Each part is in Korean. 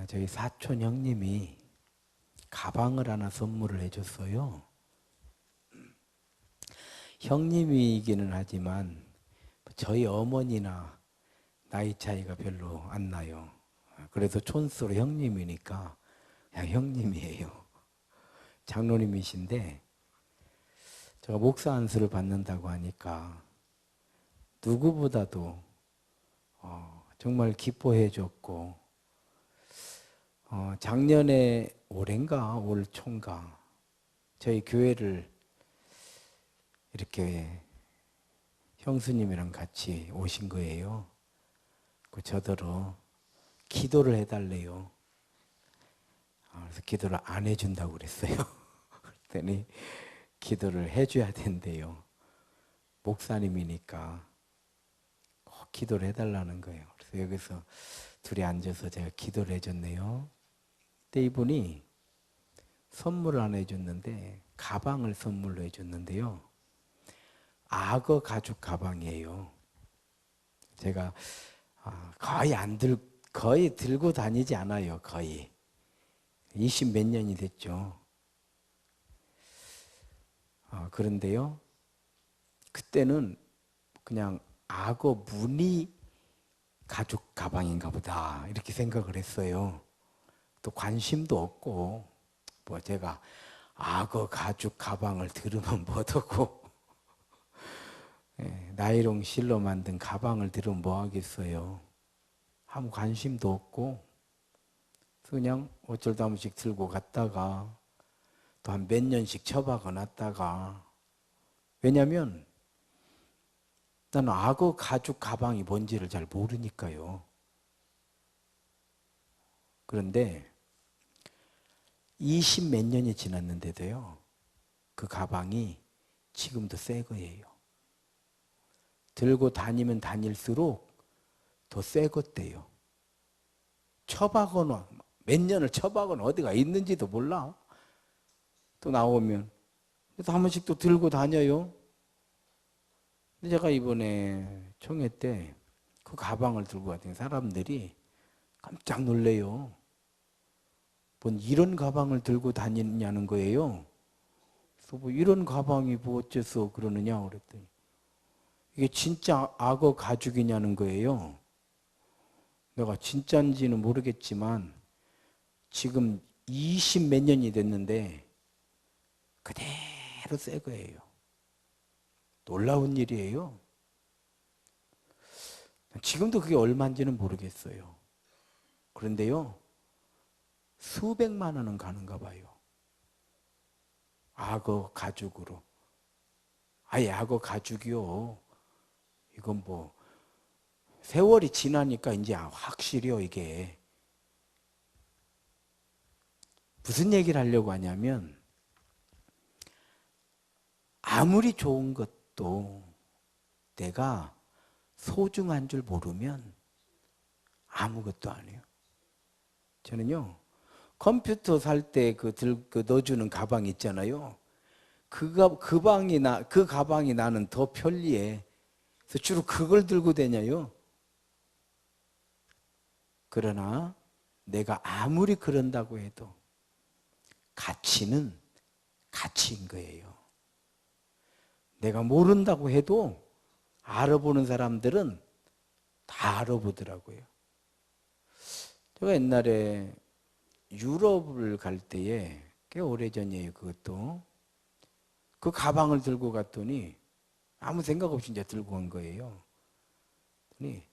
저희 사촌 형님이 가방을 하나 선물을 해줬어요. 형님이기는 하지만 저희 어머니나 나이 차이가 별로 안 나요. 그래서 촌수로 형님이니까 그냥 형님이에요. 장로님이신데 제가 목사 안수를 받는다고 하니까 누구보다도 정말 기뻐해 줬고, 작년에 올해인가 올 초인가 저희 교회를 이렇게 형수님이랑 같이 오신 거예요. 저더러 기도를 해달래요. 그래서 기도를 안 해준다고 그랬어요. 그랬더니 기도를 해줘야 된대요. 목사님이니까 꼭 기도를 해달라는 거예요. 그래서 여기서 둘이 앉아서 제가 기도를 해줬네요. 근데 이분이 선물을 하나 해줬는데 가방을 선물로 해줬는데요. 악어 가죽 가방이에요. 제가 거의 들고 다니지 않아요. 거의 20 몇 년이 됐죠. 그런데요, 그때는 그냥 악어 무늬 가죽 가방인가 보다 이렇게 생각을 했어요. 또 관심도 없고, 뭐 제가 악어 가죽 가방을 들으면 뭐더고 나이롱 실로 만든 가방을 들으면 뭐 하겠어요. 아무 관심도 없고 그냥 어쩔 한 번씩 들고 갔다가 또 한 몇 년씩 처박아 놨다가, 왜냐면 나는 악어 가죽 가방이 뭔지를 잘 모르니까요. 그런데 20 몇 년이 지났는데도요, 그 가방이 지금도 새 거예요. 들고 다니면 다닐수록 더 새 것대요. 처박아놓은, 몇 년을 처박아놓은 어디가 있는지도 몰라. 또 나오면 그래서 한 번씩 또 들고 다녀요. 근데 제가 이번에 총회 때 그 가방을 들고 갔더니 사람들이 깜짝 놀래요. 뭔 이런 가방을 들고 다니냐는 거예요. 그래서 뭐 이런 가방이 뭐 어째서 그러느냐 그랬더니 이게 진짜 악어 가죽이냐는 거예요. 내가 진짜인지는 모르겠지만 지금 20 몇 년이 됐는데 그대로 새 거예요. 놀라운 일이에요. 지금도 그게 얼마인지는 모르겠어요. 그런데요, 수백만 원은 가는가 봐요. 악어 가죽으로. 아예 악어 가죽이요. 이건 뭐 세월이 지나니까 이제 확실히요. 이게 무슨 얘기를 하려고 하냐면, 아무리 좋은 것도 내가 소중한 줄 모르면 아무것도 아니에요. 저는요, 컴퓨터 살 때 그 넣어주는 가방 있잖아요. 그 가방이 나는 더 편리해. 그래서 주로 그걸 들고 다녀요. 그러나 내가 아무리 그런다고 해도 가치는 가치인 거예요. 내가 모른다고 해도 알아보는 사람들은 다 알아보더라고요. 제가 옛날에 유럽을 갈 때에, 꽤 오래전이에요. 그것도 그 가방을 들고 갔더니 아무 생각 없이 이제 들고 간 거예요. 그랬더니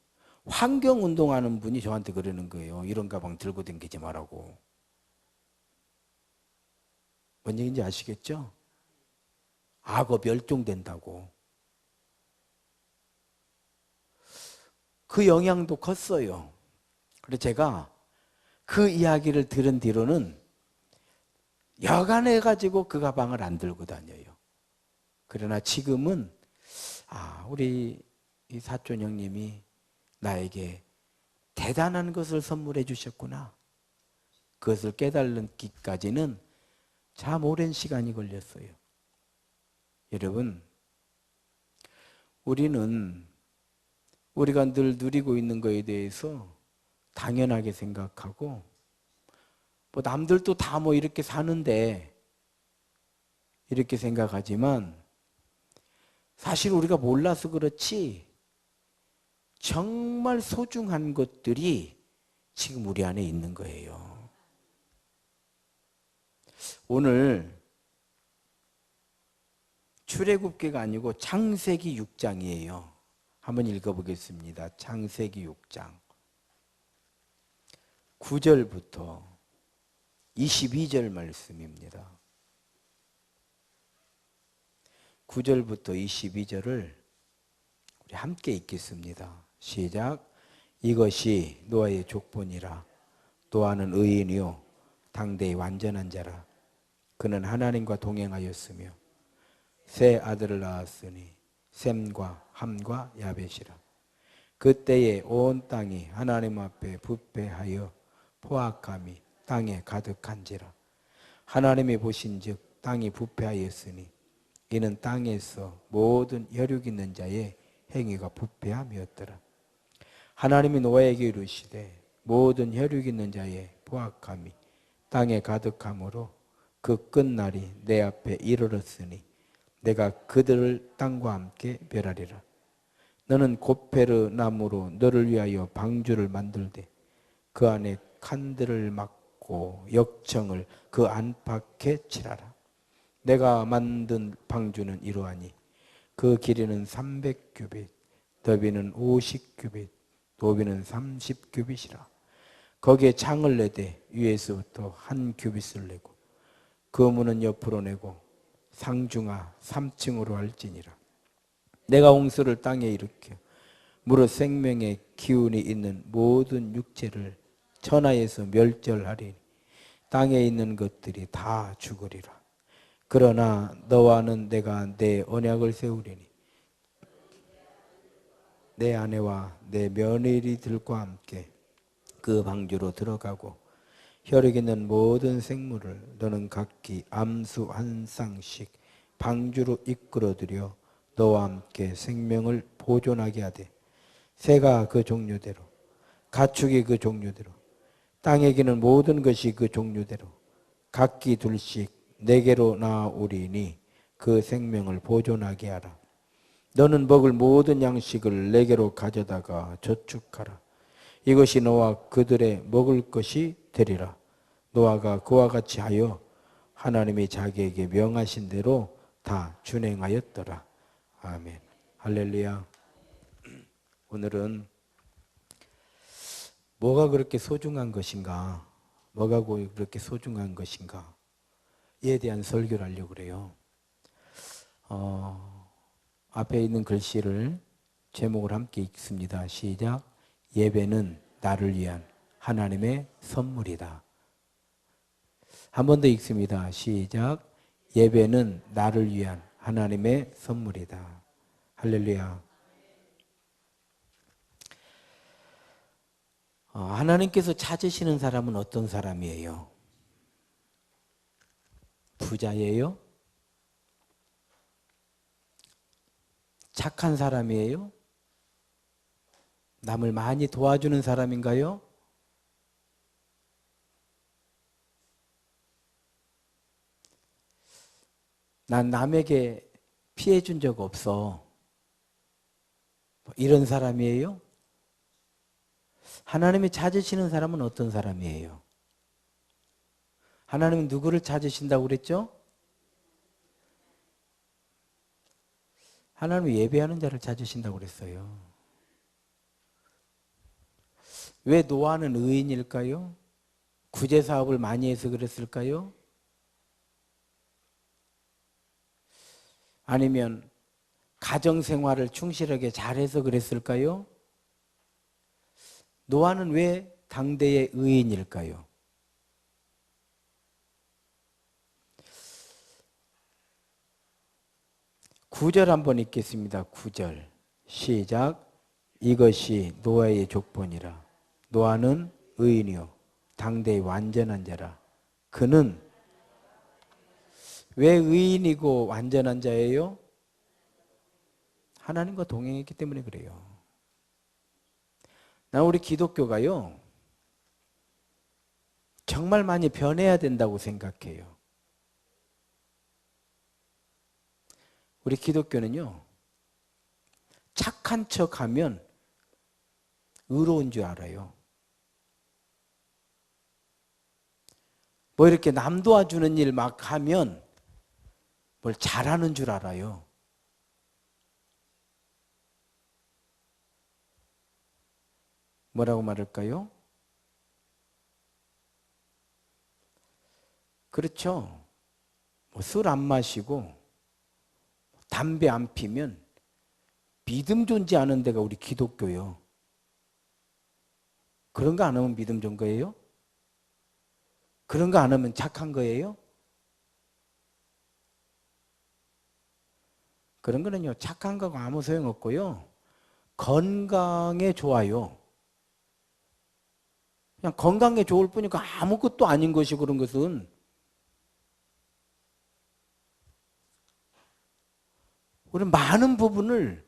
환경운동하는 분이 저한테 그러는 거예요. 이런 가방 들고 다니지 말라고. 뭔 얘기인지 아시겠죠? 악어 멸종된다고. 그 영향도 컸어요. 그래서 제가 그 이야기를 들은 뒤로는 여간해가지고 그 가방을 안 들고 다녀요. 그러나 지금은 우리 이 사촌 형님이 나에게 대단한 것을 선물해 주셨구나. 그것을 깨달기까지는 참 오랜 시간이 걸렸어요. 여러분, 우리는 우리가 늘 누리고 있는 것에 대해서 당연하게 생각하고 뭐 남들도 다 뭐 이렇게 사는데 이렇게 생각하지만 사실 우리가 몰라서 그렇지 정말 소중한 것들이 지금 우리 안에 있는 거예요. 오늘 출애굽기가 아니고 창세기 6장이에요. 한번 읽어보겠습니다. 창세기 6장 9절부터 22절 말씀입니다. 9절부터 22절을 우리 함께 읽겠습니다. 시작. 이것이 노아의 족보니라. 노아는 의인이요 당대의 완전한 자라. 그는 하나님과 동행하였으며 세 아들을 낳았으니 셈과 함과 야벳이라. 그때에 온 땅이 하나님 앞에 부패하여 포악함이 땅에 가득한지라. 하나님이 보신즉 땅이 부패하였으니 이는 땅에서 모든 혈육 있는 자의 행위가 부패함이었더라. 하나님이 노아에게 이르시되 모든 혈육 있는 자의 포악함이 땅에 가득함으로 그 끝날이 내 앞에 이르렀으니 내가 그들을 땅과 함께 멸하리라. 너는 고페르 나무로 너를 위하여 방주를 만들되 그 안에 칸들을 막고 역청을 그 안팎에 칠하라. 내가 만든 방주는 이러하니 그 길이는 300규빗, 너비는 50규빗, 높이는 30규빗이라. 거기에 창을 내되 위에서부터 한 규빗을 내고 그 문은 옆으로 내고 상중하 3층으로 할지니라. 내가 홍수를 땅에 일으켜 무릇 생명의 기운이 있는 모든 육체를 천하에서 멸절하리니 땅에 있는 것들이 다 죽으리라. 그러나 너와는 내가 내 언약을 세우리니 내 아내와 내 며느리들과 함께 그 방주로 들어가고 혈육 있는 모든 생물을 너는 각기 암수 한 쌍씩 방주로 이끌어들여 너와 함께 생명을 보존하게 하되 새가 그 종류대로 가축이 그 종류대로 땅에 기는 모든 것이 그 종류대로 각기 둘씩 내게로 나아오리니 그 생명을 보존하게 하라. 너는 먹을 모든 양식을 내게로 가져다가 저축하라. 이것이 너와 그들의 먹을 것이 되리라. 노아가 그와 같이 하여 하나님이 자기에게 명하신 대로 다 준행하였더라. 아멘. 할렐루야. 오늘은 뭐가 그렇게 소중한 것인가? 뭐가 그렇게 소중한 것인가? 이에 대한 설교를 하려고 그래요. 앞에 있는 글씨를 제목을 함께 읽습니다. 시작. 예배는 나를 위한 하나님의 선물이다. 한 번 더 읽습니다. 시작. 예배는 나를 위한 하나님의 선물이다. 할렐루야. 하나님께서 찾으시는 사람은 어떤 사람이에요? 부자예요? 착한 사람이에요? 남을 많이 도와주는 사람인가요? 난 남에게 피해 준 적 없어. 이런 사람이에요? 하나님이 찾으시는 사람은 어떤 사람이에요? 하나님은 누구를 찾으신다고 그랬죠? 하나님은 예배하는 자를 찾으신다고 그랬어요. 왜 노아는 의인일까요? 구제 사업을 많이 해서 그랬을까요? 아니면 가정 생활을 충실하게 잘해서 그랬을까요? 노아는 왜 당대의 의인일까요? 구절 한번 읽겠습니다. 9절 시작. 이것이 노아의 족보니라. 노아는 의인이요 당대의 완전한 자라. 그는 왜 의인이고 완전한 자예요? 하나님과 동행했기 때문에 그래요. 나 우리 기독교가요 정말 많이 변해야 된다고 생각해요. 우리 기독교는요, 착한 척하면 의로운 줄 알아요. 뭐 이렇게 남 도와주는 일 막 하면 뭘 잘하는 줄 알아요. 뭐라고 말할까요? 그렇죠. 뭐 술 안 마시고 담배 안 피면 믿음 존재하는 데가 우리 기독교요. 그런 거 안 하면 믿음 좋은 거예요? 그런 거 안 하면 착한 거예요? 그런 거는요, 착한 거가 아무 소용없고요. 건강에 좋아요. 그냥 건강에 좋을 뿐이고 아무것도 아닌 것이 그런 것은. 우리는 많은 부분을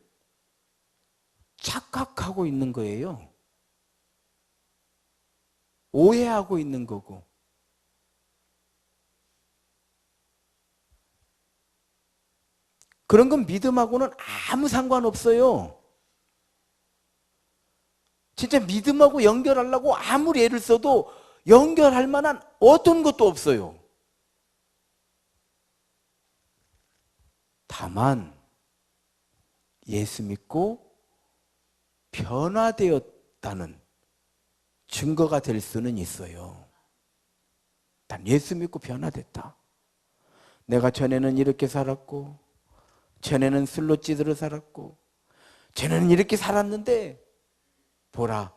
착각하고 있는 거예요. 오해하고 있는 거고. 그런 건 믿음하고는 아무 상관없어요. 진짜 믿음하고 연결하려고 아무리 애를 써도 연결할 만한 어떤 것도 없어요. 다만 예수 믿고 변화되었다는 증거가 될 수는 있어요. 난 예수 믿고 변화됐다. 내가 전에는 이렇게 살았고, 전에는 술로 찌들어 살았고, 전에는 이렇게 살았는데 보라,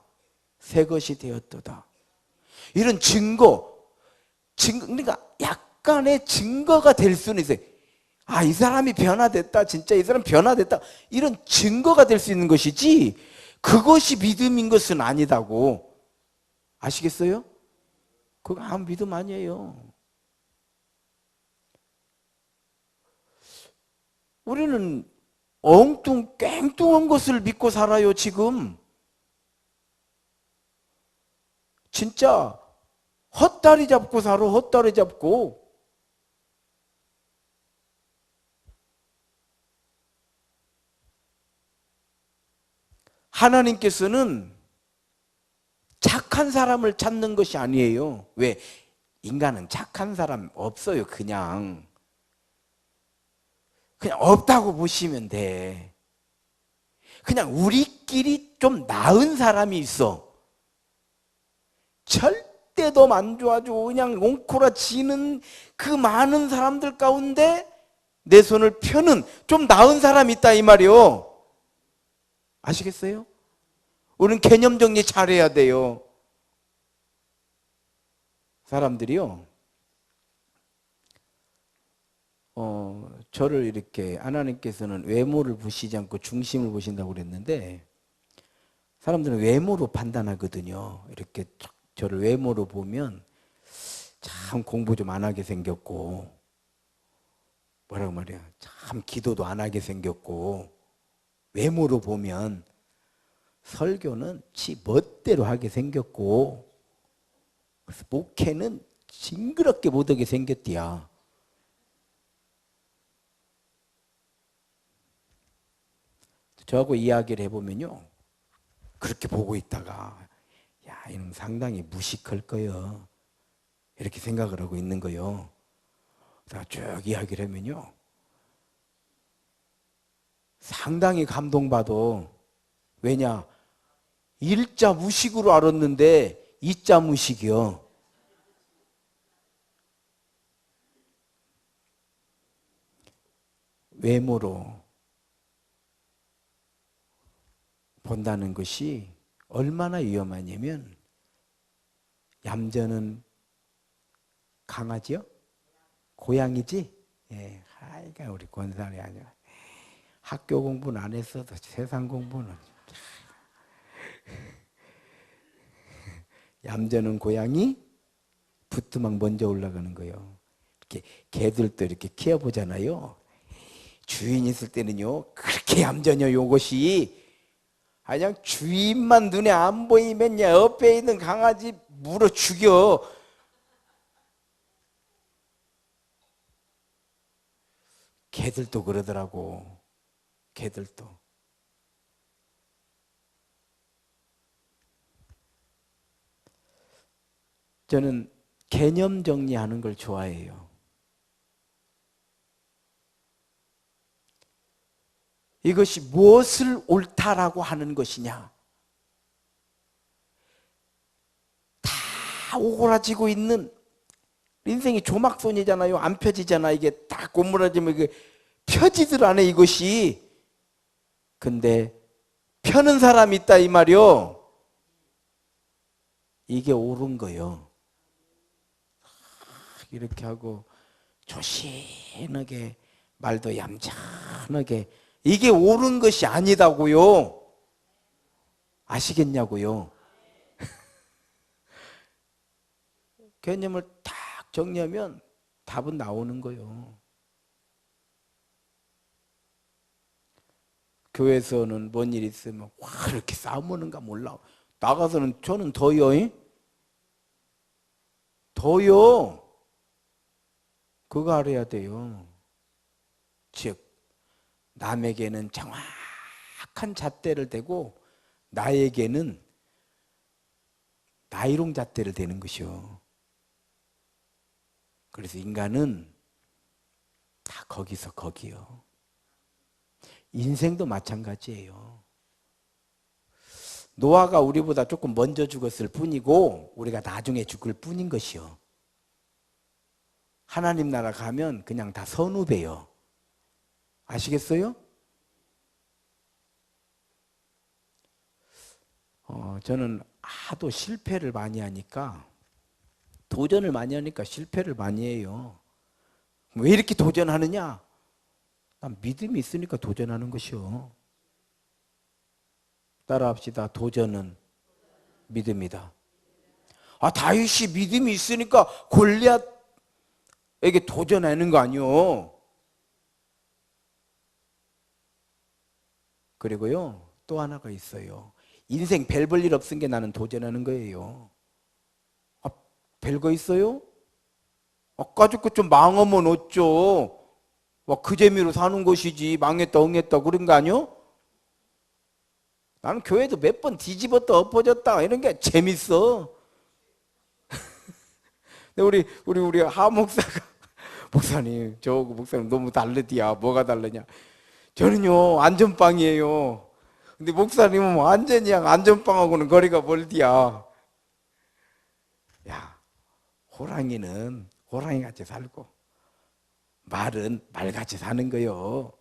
새 것이 되었도다. 이런 그러니까 약간의 증거가 될 수는 있어요. 아, 이 사람이 변화됐다. 진짜 이 사람 변화됐다. 이런 증거가 될 수 있는 것이지 그것이 믿음인 것은 아니다고. 아시겠어요? 그거 아무 믿음 아니에요. 우리는 엉뚱한 것을 믿고 살아요, 지금. 진짜 헛다리 잡고 살아, 헛다리 잡고. 하나님께서는 착한 사람을 찾는 것이 아니에요. 왜? 인간은 착한 사람 없어요. 그냥 없다고 보시면 돼. 그냥 우리끼리 좀 나은 사람이 있어. 절대도 안 좋아지고 그냥 옹코라지는 그 많은 사람들 가운데 내 손을 펴는 좀 나은 사람이 있다 이 말이요. 아시겠어요? 우리는 개념 정리 잘해야 돼요. 사람들이요, 저를 이렇게 하나님께서는 외모를 보시지 않고 중심을 보신다고 그랬는데, 사람들은 외모로 판단하거든요. 이렇게 저를 외모로 보면 참 공부 좀 안 하게 생겼고, 뭐라고 말이야, 참 기도도 안 하게 생겼고, 외모로 보면 설교는 지 멋대로 하게 생겼고, 그래서 목회는 징그럽게 못하게 생겼디야. 저하고 이야기를 해보면요, 그렇게 보고 있다가 야, 이놈 상당히 무식할 거요, 이렇게 생각을 하고 있는 거요. 제가 쭉 이야기를 하면요, 상당히 감동받아. 왜냐? 일자 무식으로 알았는데 이자 무식이요. 외모로 본다는 것이 얼마나 위험하냐면, 얌전은 강아지요? 고양이지? 예, 하여간 우리 권사리 아니야. 학교 공부는 안 했어도 세상 공부는. 얌전한 고양이, 부뚜막 먼저 올라가는 거예요. 이렇게 개들도 이렇게 키워보잖아요. 주인 있을 때는요, 그렇게 얌전해요, 요것이. 그냥 주인만 눈에 안 보이면 옆에 있는 강아지 물어 죽여. 개들도 그러더라고. 개들도. 저는 개념 정리하는 걸 좋아해요. 이것이 무엇을 옳다라고 하는 것이냐. 다 오그라지고 있는, 인생이 조막손이잖아요. 안 펴지잖아. 이게 딱 고무라지면 이게 펴지들 않아, 이것이. 근데 펴는 사람이 있다 이 말이요. 이게 옳은 거요. 이렇게 하고 조신하게, 말도 얌전하게, 이게 옳은 것이 아니다고요. 아시겠냐고요. 개념을 딱 정리하면 답은 나오는 거예요. 교회에서는 뭔 일 있으면 와 이렇게 싸우는가 몰라. 나가서는 저는 더요. 더요. 그거 알아야 돼요. 즉 남에게는 정확한 잣대를 대고 나에게는 나이롱 잣대를 대는 것이요. 그래서 인간은 다 거기서 거기요. 인생도 마찬가지예요. 노아가 우리보다 조금 먼저 죽었을 뿐이고 우리가 나중에 죽을 뿐인 것이요. 하나님 나라 가면 그냥 다 선후배요. 아시겠어요? 저는 하도 실패를 많이 하니까, 도전을 많이 하니까 실패를 많이 해요. 왜 이렇게 도전하느냐? 난 믿음이 있으니까 도전하는 것이요. 따라합시다. 도전은 믿음이다. 아, 다윗이 믿음이 있으니까 골리앗에게 도전하는 거 아니요. 그리고요, 또 하나가 있어요. 인생 별 볼 일 없은 게 나는 도전하는 거예요. 아, 별거 있어요? 아까 죽고 좀 망하면 어쩌? 그 재미로 사는 것이지. 망했다 응했다 그런 거 아니요? 나는 교회도 몇 번 뒤집었다 엎어졌다 이런 게 재밌어. 우리 하 목사가 목사님, 저 목사님 너무 다르디야. 뭐가 다르냐? 저는요 안전빵이에요. 근데 목사님은 완전히 안전빵하고는 거리가 멀디야. 야, 호랑이는 호랑이같이 살고 말은 말같이 사는 거요.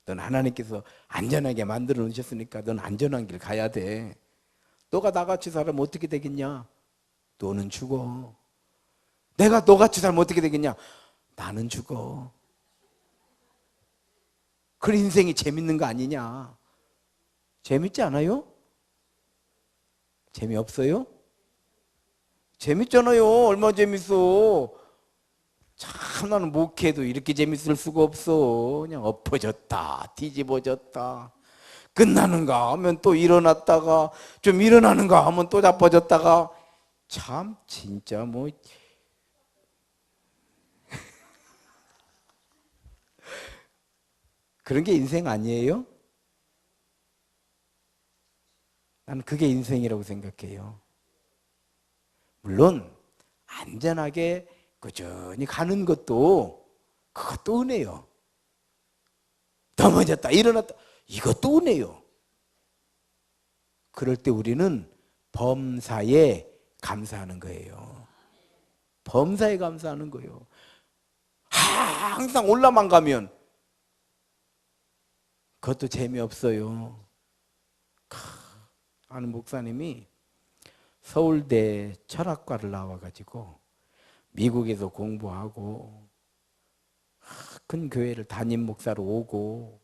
넌 하나님께서 안전하게 만들어 놓으셨으니까 넌 안전한 길 가야 돼. 너가 나같이 살면 어떻게 되겠냐? 너는 죽어. 내가 너같이 살면 어떻게 되겠냐? 나는 죽어. 그 인생이 재밌는 거 아니냐? 재밌지 않아요? 재미없어요? 재밌잖아요. 얼마나 재밌어. 참 나는 목회도 이렇게 재밌을 수가 없어. 그냥 엎어졌다 뒤집어졌다, 끝나는가 하면 또 일어났다가 좀 일어나는가 하면 또 자빠졌다가, 참 진짜 뭐 그런 게 인생 아니에요? 나는 그게 인생이라고 생각해요. 물론 안전하게 꾸준히 가는 것도, 그것도 은혜요. 넘어졌다 일어났다, 이것도 은혜요. 그럴 때 우리는 범사에 감사하는 거예요. 범사에 감사하는 거예요. 항상 올라만 가면 그것도 재미없어요. 아는 목사님이 서울대 철학과를 나와가지고 미국에서 공부하고 큰 교회를 담임 목사로 오고,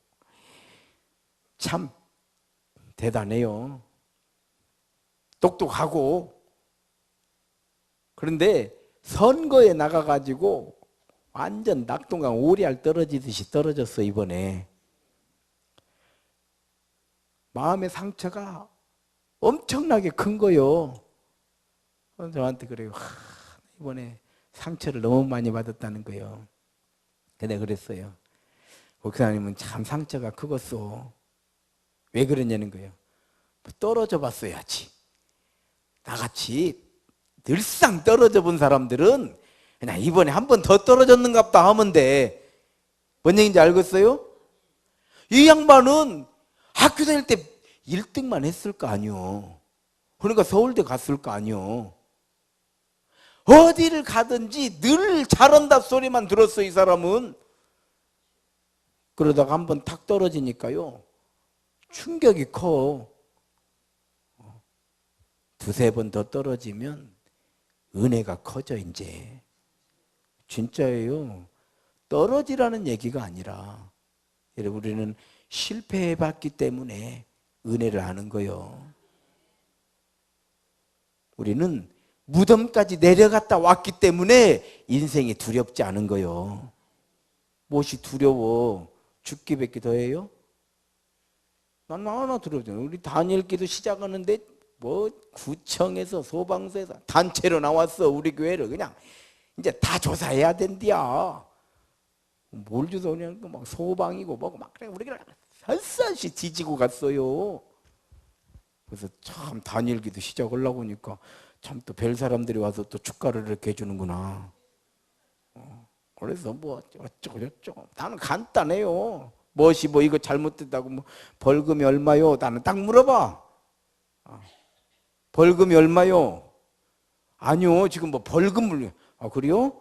참 대단해요. 똑똑하고. 그런데 선거에 나가가지고 완전 낙동강 오리알 떨어지듯이 떨어졌어 이번에. 마음의 상처가 엄청나게 큰 거요. 저한테 그래요. 이번에 상처를 너무 많이 받았다는 거예요. 근데 그랬어요. 목사님은 참 상처가 크겠어. 왜 그러냐는 거예요. 떨어져 봤어야지. 나같이 늘상 떨어져 본 사람들은 그냥 이번에 한 번 더 떨어졌는가 보다 하면 돼. 뭔 얘기인지 알겠어요? 이 양반은 학교 다닐 때 1등만 했을 거 아니요. 그러니까 서울대 갔을 거 아니요. 어디를 가든지 늘 잘한다 소리만 들었어, 이 사람은. 그러다가 한 번 탁 떨어지니까요, 충격이 커. 두세 번 더 떨어지면 은혜가 커져, 이제. 진짜예요. 떨어지라는 얘기가 아니라, 여러분, 우리는 실패해봤기 때문에 은혜를 아는 거예요. 우리는 무덤까지 내려갔다 왔기 때문에 인생이 두렵지 않은 거예요. 무엇이 두려워? 죽기 뵙기 더해요? 난 하나 두렵잖아요. 우리 다니엘기도 시작하는데 뭐 구청에서 소방서에서 단체로 나왔어. 우리 교회를 그냥 이제 다 조사해야 된디야. 뭘 조사하냐고 막 소방이고 뭐고 막 그래. 우리가 샅샅이 뒤지고 갔어요. 그래서 참 다니엘기도 시작하려고 하니까 참 또 별 사람들이 와서 또 축가를 이렇게 해주는구나. 그래서 뭐 어쩌고 저쩌고. 나는 간단해요. 무엇이 뭐 이거 잘못됐다고 뭐 벌금이 얼마요? 나는 딱 물어봐. 벌금이 얼마요? 아니요, 지금 뭐 벌금을. 그래요?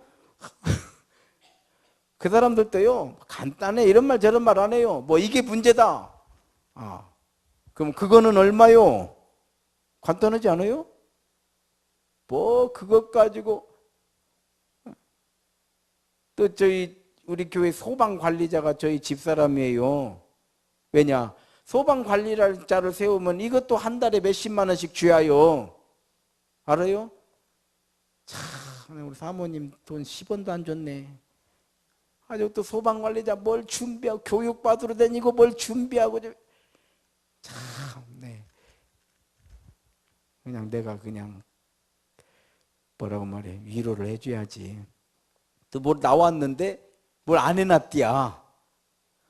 그 사람들도요, 간단해. 이런 말 저런 말 안 해요. 뭐 이게 문제다. 그럼 그거는 얼마요? 간단하지 않아요? 뭐 그것 가지고. 또 우리 교회 소방관리자가 저희 집사람이에요. 왜냐? 소방관리자를 세우면 이것도 한 달에 몇십만 원씩 줘야요. 알아요? 참, 우리 사모님 돈 10원도 안 줬네. 아직도 소방관리자 뭘 준비하고 교육받으러 다니고 뭘 준비하고. 참, 네. 그냥 내가 그냥 뭐라고 말해, 위로를 해줘야지. 또 뭘 나왔는데 뭘 안 해놨디야.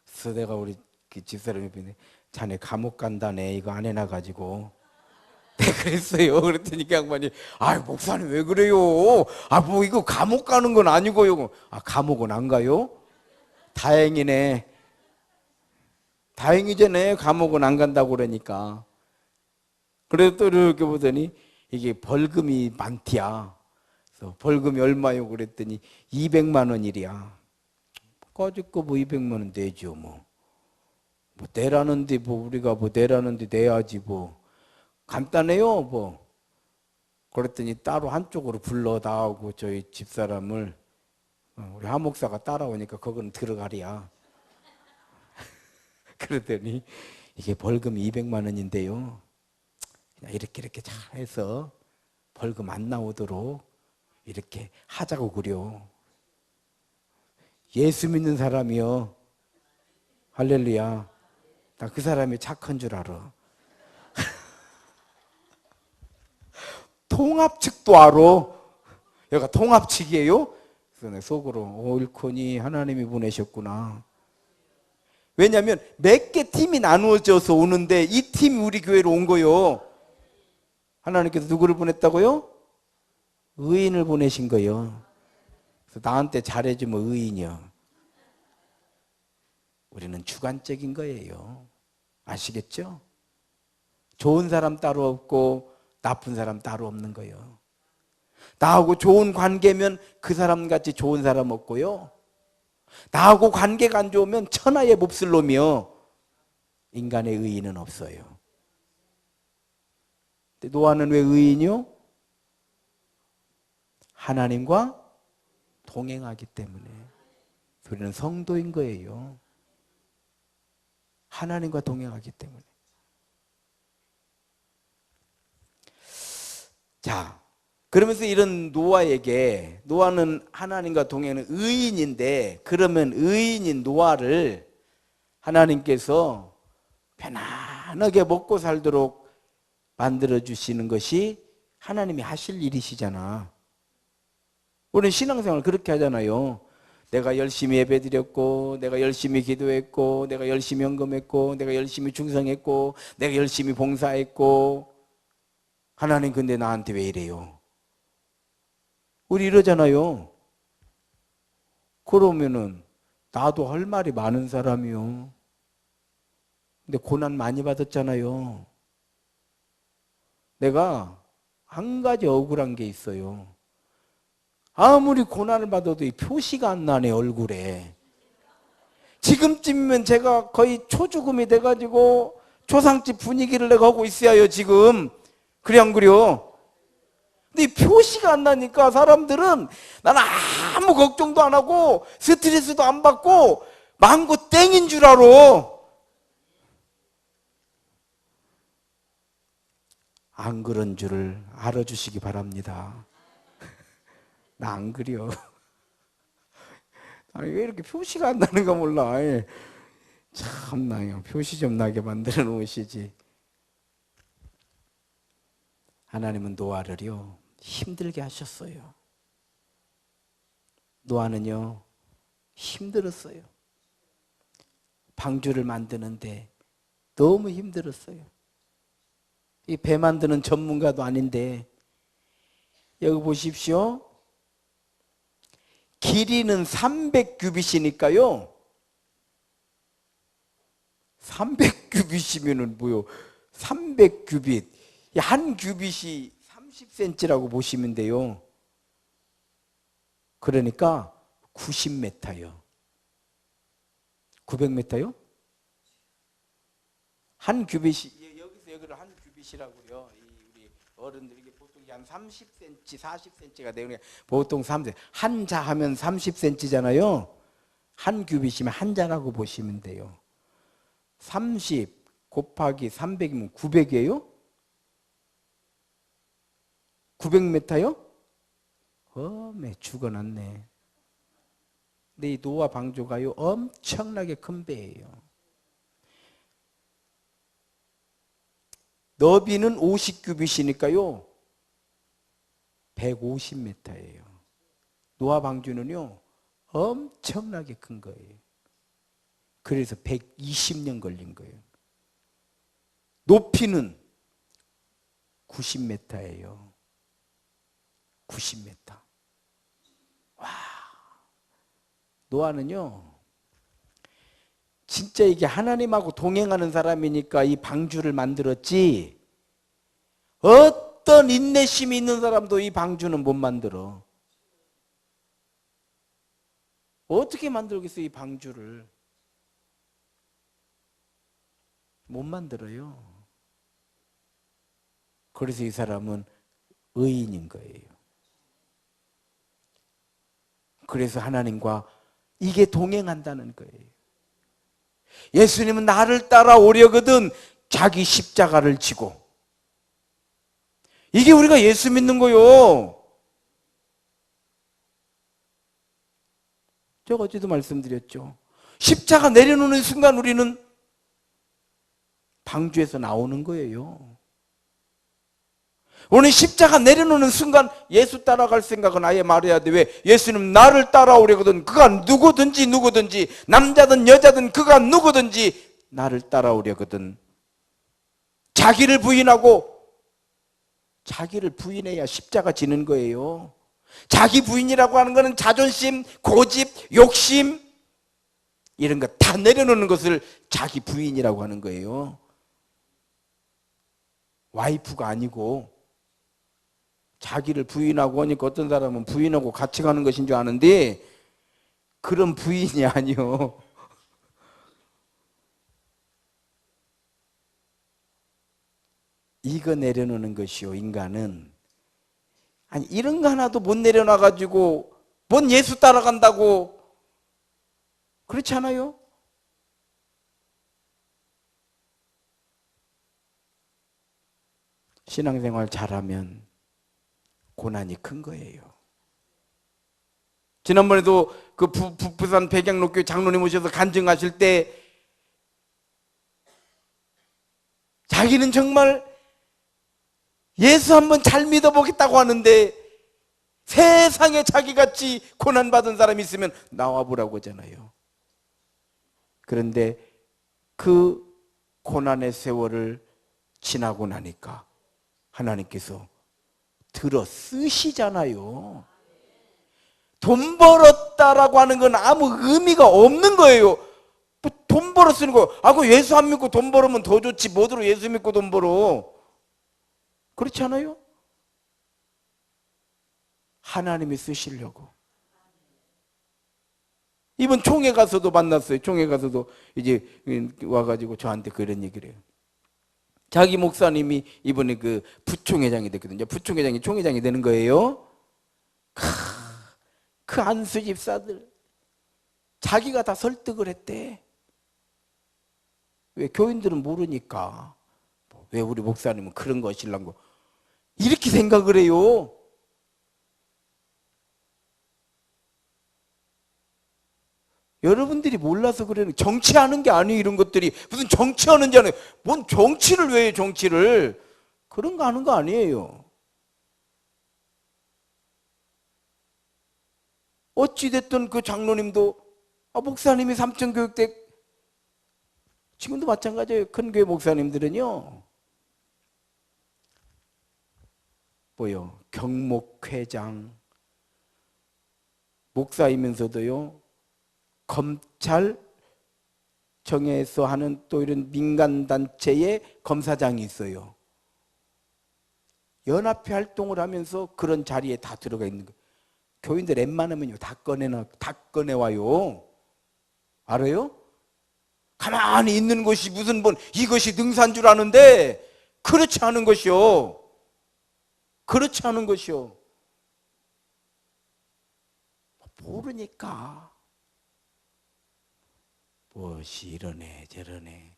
그래서 내가 우리 그 집사람이 자네 감옥 간다네, 이거 안 해놔가지고. 내가 그랬어요. 그랬더니 그 양반이, 목사님 왜 그래요? 뭐 이거 감옥 가는 건 아니고요. 감옥은 안 가요? 다행이네. 다행이잖아요. 감옥은 안 간다고 그러니까. 그래도 또 이렇게 보더니 이게 벌금이 많디야. 그래서 벌금이 얼마요? 그랬더니 200만 원이랴. 까짓거 뭐 200만 원 내죠 뭐. 뭐 내라는데 뭐 우리가 뭐 내라는데 내야지 뭐. 간단해요 뭐. 그랬더니 따로 한쪽으로 불러 나오고 저희 집사람을, 우리 하목사가 따라오니까 거기는 들어가랴. 그랬더니 이게 벌금이 200만 원인데요. 그냥 이렇게 잘 해서 벌금 안 나오도록 이렇게 하자고 그려. 예수 믿는 사람이요. 할렐루야. 나 그 사람이 착한 줄 알아. 통합 측도 알아. 여기가 통합 측이에요? 그래서 내 속으로 옳거니 하나님이 보내셨구나. 왜냐하면 몇 개 팀이 나누어져서 오는데 이 팀이 우리 교회로 온 거요. 하나님께서 누구를 보냈다고요? 의인을 보내신 거요. 그래서 나한테 잘해주면 의인이요. 우리는 주관적인 거예요. 아시겠죠? 좋은 사람 따로 없고 나쁜 사람 따로 없는 거예요. 나하고 좋은 관계면 그 사람같이 좋은 사람 없고요. 나하고 관계가 안 좋으면 천하의 몹쓸 놈이요. 인간의 의인은 없어요. 근데 노아는 왜 의인이요? 하나님과 동행하기 때문에. 우리는 성도인 거예요. 하나님과 동행하기 때문에. 자, 그러면서 이런 노아에게, 노아는 하나님과 동행하는 의인인데, 그러면 의인인 노아를 하나님께서 편안하게 먹고 살도록 만들어 주시는 것이 하나님이 하실 일이시잖아. 우리는 신앙생활 그렇게 하잖아요. 내가 열심히 예배드렸고, 내가 열심히 기도했고, 내가 열심히 헌금했고, 내가 열심히 충성했고, 내가 열심히 봉사했고, 하나님 근데 나한테 왜 이래요? 우리 이러잖아요. 그러면은 나도 할 말이 많은 사람이요. 근데 고난 많이 받았잖아요. 내가 한 가지 억울한 게 있어요. 아무리 고난을 받아도 이 표시가 안 나네, 얼굴에. 지금쯤이면 제가 거의 초죽음이 돼가지고 초상집 분위기를 내가 하고 있어야요, 지금. 그래, 안 그래요? 근데 이 표시가 안 나니까 사람들은 나는 아무 걱정도 안 하고 스트레스도 안 받고 망고 땡인 줄 알아. 안 그런 줄을 알아주시기 바랍니다. 나 안 그려. 아니, 왜 이렇게 표시가 안 나는가 몰라. 참나, 표시 좀 나게 만들어 놓으시지. 하나님은 노아를요, 힘들게 하셨어요. 노아는요, 힘들었어요. 방주를 만드는데 너무 힘들었어요. 이 배 만드는 전문가도 아닌데, 여기 보십시오. 길이는 300규빗이니까요. 300규빗이면은 뭐요? 300규빗. 한 규빗이 30cm라고 보시면 돼요. 그러니까 90m요. 900m요? 한 규빗이, 여기서 여기를 한 규빗이라고요. 우리 어른들이 보통 한 30cm, 40cm가 되는 게 보통 3cm. 한 자 하면 30cm잖아요. 한 규빗이면 한 자라고 보시면 돼요. 30 곱하기 300이면 900이에요? 900m요? 어메 죽어났네. 근데 이 노아 방주가요 엄청나게 큰 배예요. 너비는 50규빗이니까요 150m예요. 노아 방주는요 엄청나게 큰 거예요. 그래서 120년 걸린 거예요. 높이는 90m예요. 90m. 와, 노아는요 진짜 이게 하나님하고 동행하는 사람이니까 이 방주를 만들었지, 어떤 인내심이 있는 사람도 이 방주는 못 만들어. 어떻게 만들겠어요? 이 방주를 못 만들어요. 그래서 이 사람은 의인인 거예요. 그래서 하나님과 이게 동행한다는 거예요. 예수님은 나를 따라오려거든 자기 십자가를 지고. 이게 우리가 예수 믿는 거요. 제가 어제도 말씀드렸죠. 십자가 내려놓는 순간 우리는 방주에서 나오는 거예요. 오늘 십자가 내려놓는 순간 예수 따라갈 생각은 아예 말해야 돼. 왜? 예수님 나를 따라오려거든 그가 누구든지 남자든 여자든 그가 누구든지 나를 따라오려거든. 자기를 부인하고, 자기를 부인해야 십자가 지는 거예요. 자기 부인이라고 하는 거는 자존심, 고집, 욕심 이런 거 다 내려놓는 것을 자기 부인이라고 하는 거예요. 와이프가 아니고. 자기를 부인하고 하니까 어떤 사람은 부인하고 같이 가는 것인 줄 아는데 그런 부인이 아니요. 이거 내려놓는 것이요. 인간은 아니 이런 거 하나도 못 내려놔가지고 뭔 예수 따라간다고 그렇지 않아요? 신앙생활 잘하면 고난이 큰 거예요. 지난번에도 그 부산 백양로교회 장로님 오셔서 간증하실 때 자기는 정말 예수 한번 잘 믿어보겠다고 하는데 세상에 자기같이 고난받은 사람이 있으면 나와보라고 하잖아요. 그런데 그 고난의 세월을 지나고 나니까 하나님께서 들어 쓰시잖아요. 돈 벌었다라고 하는 건 아무 의미가 없는 거예요. 돈 벌어 쓰는 거. 그 예수 안 믿고 돈 벌으면 더 좋지. 뭐들어 예수 믿고 돈 벌어. 그렇지 않아요? 하나님이 쓰시려고. 이번 총회 가서도 만났어요. 총회 가서도 이제 와가지고 저한테 그런 얘기를 해요. 자기 목사님이 이번에 그 부총회장이 됐거든요. 부총회장이 총회장이 되는 거예요. 그 안수 집사들 자기가 다 설득을 했대. 왜? 교인들은 모르니까. 왜 우리 목사님은 그런 거 하시려고 이렇게 생각을 해요. 여러분들이 몰라서 그래요. 정치하는 게 아니에요. 이런 것들이 무슨 정치하는지 아니에요. 뭔 정치를 왜 해요? 정치를. 그런 거 하는 거 아니에요. 어찌됐든 그 장로님도 목사님이 삼천교육 때 지금도 마찬가지예요. 큰 교회 목사님들은요 뭐요? 경목회장 목사이면서도요 검찰청에서 하는 또 이런 민간단체의 검사장이 있어요. 연합회 활동을 하면서 그런 자리에 다 들어가 있는 거예요. 교인들 웬만하면요 다 꺼내와요. 알아요? 가만히 있는 것이 무슨 이것이 능사인 줄 아는데 그렇지 않은 것이요. 그렇지 않은 것이요. 모르니까 무엇이 이러네 저러네.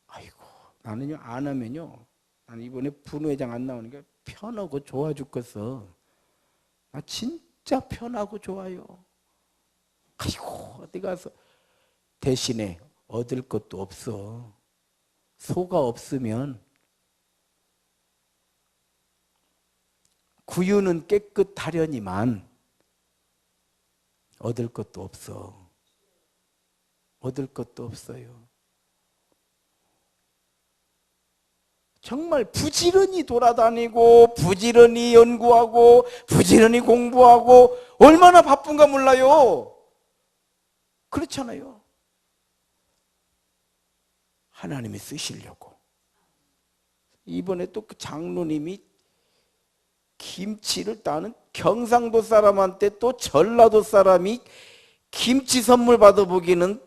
아이고 나는요 안 하면요 나는 이번에 분회장 안 나오니까 편하고 좋아 죽겠어. 나 진짜 편하고 좋아요. 아이고 어디 가서 대신에 얻을 것도 없어. 소가 없으면 구유는 깨끗하려니만 얻을 것도 없어. 얻을 것도 없어요. 정말 부지런히 돌아다니고 부지런히 연구하고 부지런히 공부하고 얼마나 바쁜가 몰라요. 그렇잖아요. 하나님이 쓰시려고. 이번에 또 그 장로님이 김치를 따는 경상도 사람한테 또 전라도 사람이 김치 선물 받아보기는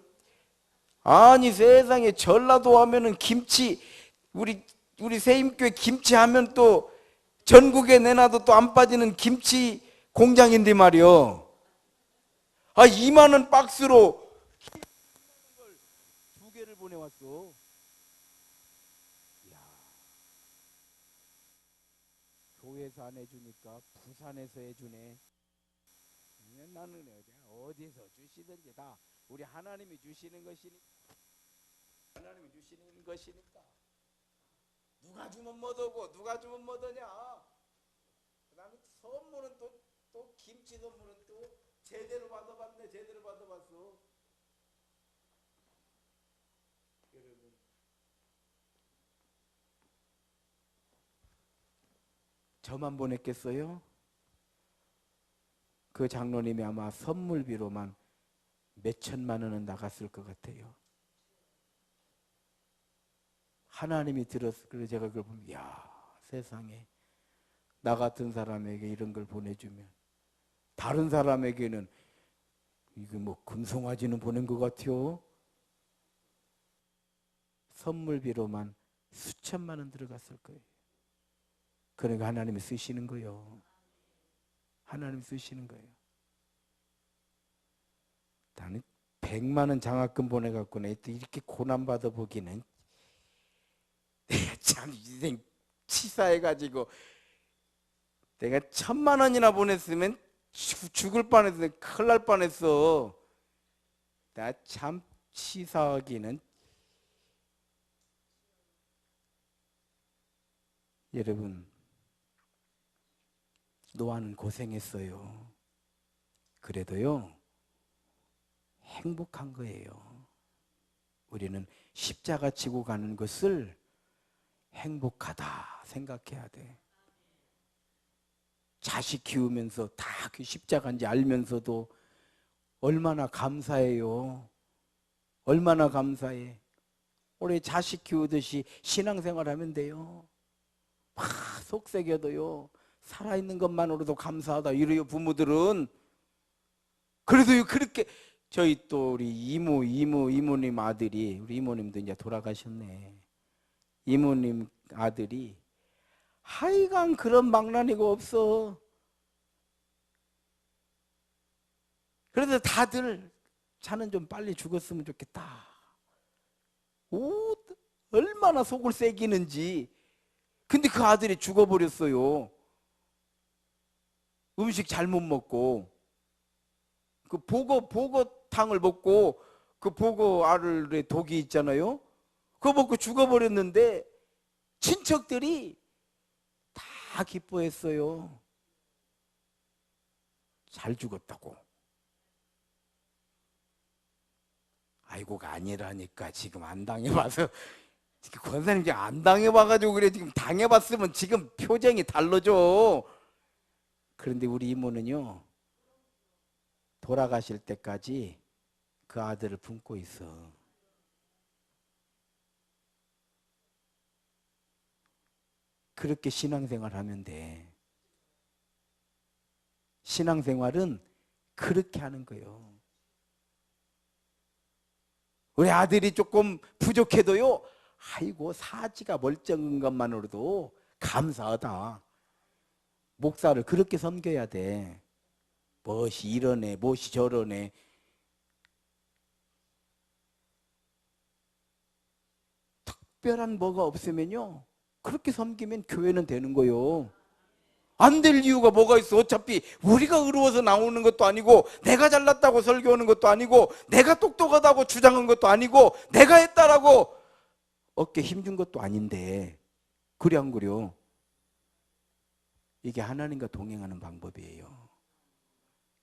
아니 세상에 전라도 하면은 김치 우리 세임교회 김치 하면 또 전국에 내놔도 또 안 빠지는 김치 공장인데 말이요. 2만 원 박스로 2개를 보내왔어. 이야, 교회에서 안 해주니까 부산에서 해주네. 나는 어디서 주시든지 다 우리 하나님이 주시는 것이니까. 하나님이 주시는 것이니까. 누가 주면 뭐더고 누가 주면 뭐더냐. 나는 선물은 또 김치 선물은 또 제대로 받아봤네. 제대로 받아봤어. 여러분 저만 보냈겠어요? 그 장로님이 아마 선물비로만 몇 천만 원은 나갔을 것 같아요. 하나님이 들었어. 그래서 제가 그걸 보면 야 세상에 나 같은 사람에게 이런 걸 보내주면 다른 사람에게는 이거 뭐 금송아지는 보낸 것 같아요. 선물비로만 수천만 원 들어갔을 거예요. 그러니까 하나님이 쓰시는 거예요. 하나님 쓰시는 거예요. 나는 100만 원 장학금 보내갖고 이렇게 고난받아 보기는 내가 참 인생 치사해가지고 내가 1000만 원이나 보냈으면 죽을 뻔했어. 큰일 날 뻔했어. 나 참 치사하기는. 여러분 노아는 고생했어요. 그래도요, 행복한 거예요. 우리는 십자가 지고 가는 것을 행복하다 생각해야 돼. 자식 키우면서 다 그 십자가인지 알면서도 얼마나 감사해요. 얼마나 감사해. 우리 자식 키우듯이 신앙생활 하면 돼요. 막 속색여도요, 살아있는 것만으로도 감사하다 이래요, 부모들은. 그래도 그렇게 저희 또 우리 이모님 아들이, 우리 이모님도 이제 돌아가셨네. 이모님 아들이 하여간 그런 망나니가 없어. 그래서 다들 자는 좀 빨리 죽었으면 좋겠다. 오, 얼마나 속을 새기는지. 근데 그 아들이 죽어버렸어요. 음식 잘못 먹고. 그 보거탕을 먹고, 그 보거 알의 독이 있잖아요. 그거 먹고 죽어버렸는데 친척들이 다 기뻐했어요. 잘 죽었다고. 아이고가 아니라니까. 지금 안 당해봐서. 권사님 지금 안 당해봐가지고 그래. 지금 당해봤으면 지금 표정이 달라져. 그런데 우리 이모는요, 돌아가실 때까지 그 아들을 품고 있어. 그렇게 신앙생활 하면 돼. 신앙생활은 그렇게 하는 거예요. 우리 아들이 조금 부족해도요, 아이고 사지가 멀쩡한 것만으로도 감사하다. 목사를 그렇게 섬겨야 돼. 무엇이 이러네, 무엇이 저러네. 특별한 뭐가 없으면요, 그렇게 섬기면 교회는 되는 거요. 안 될 이유가 뭐가 있어. 어차피 우리가 의로워서 나오는 것도 아니고, 내가 잘났다고 설교하는 것도 아니고, 내가 똑똑하다고 주장한 것도 아니고, 내가 했다라고 어깨 힘준 것도 아닌데. 그래 안 그래요? 이게 하나님과 동행하는 방법이에요.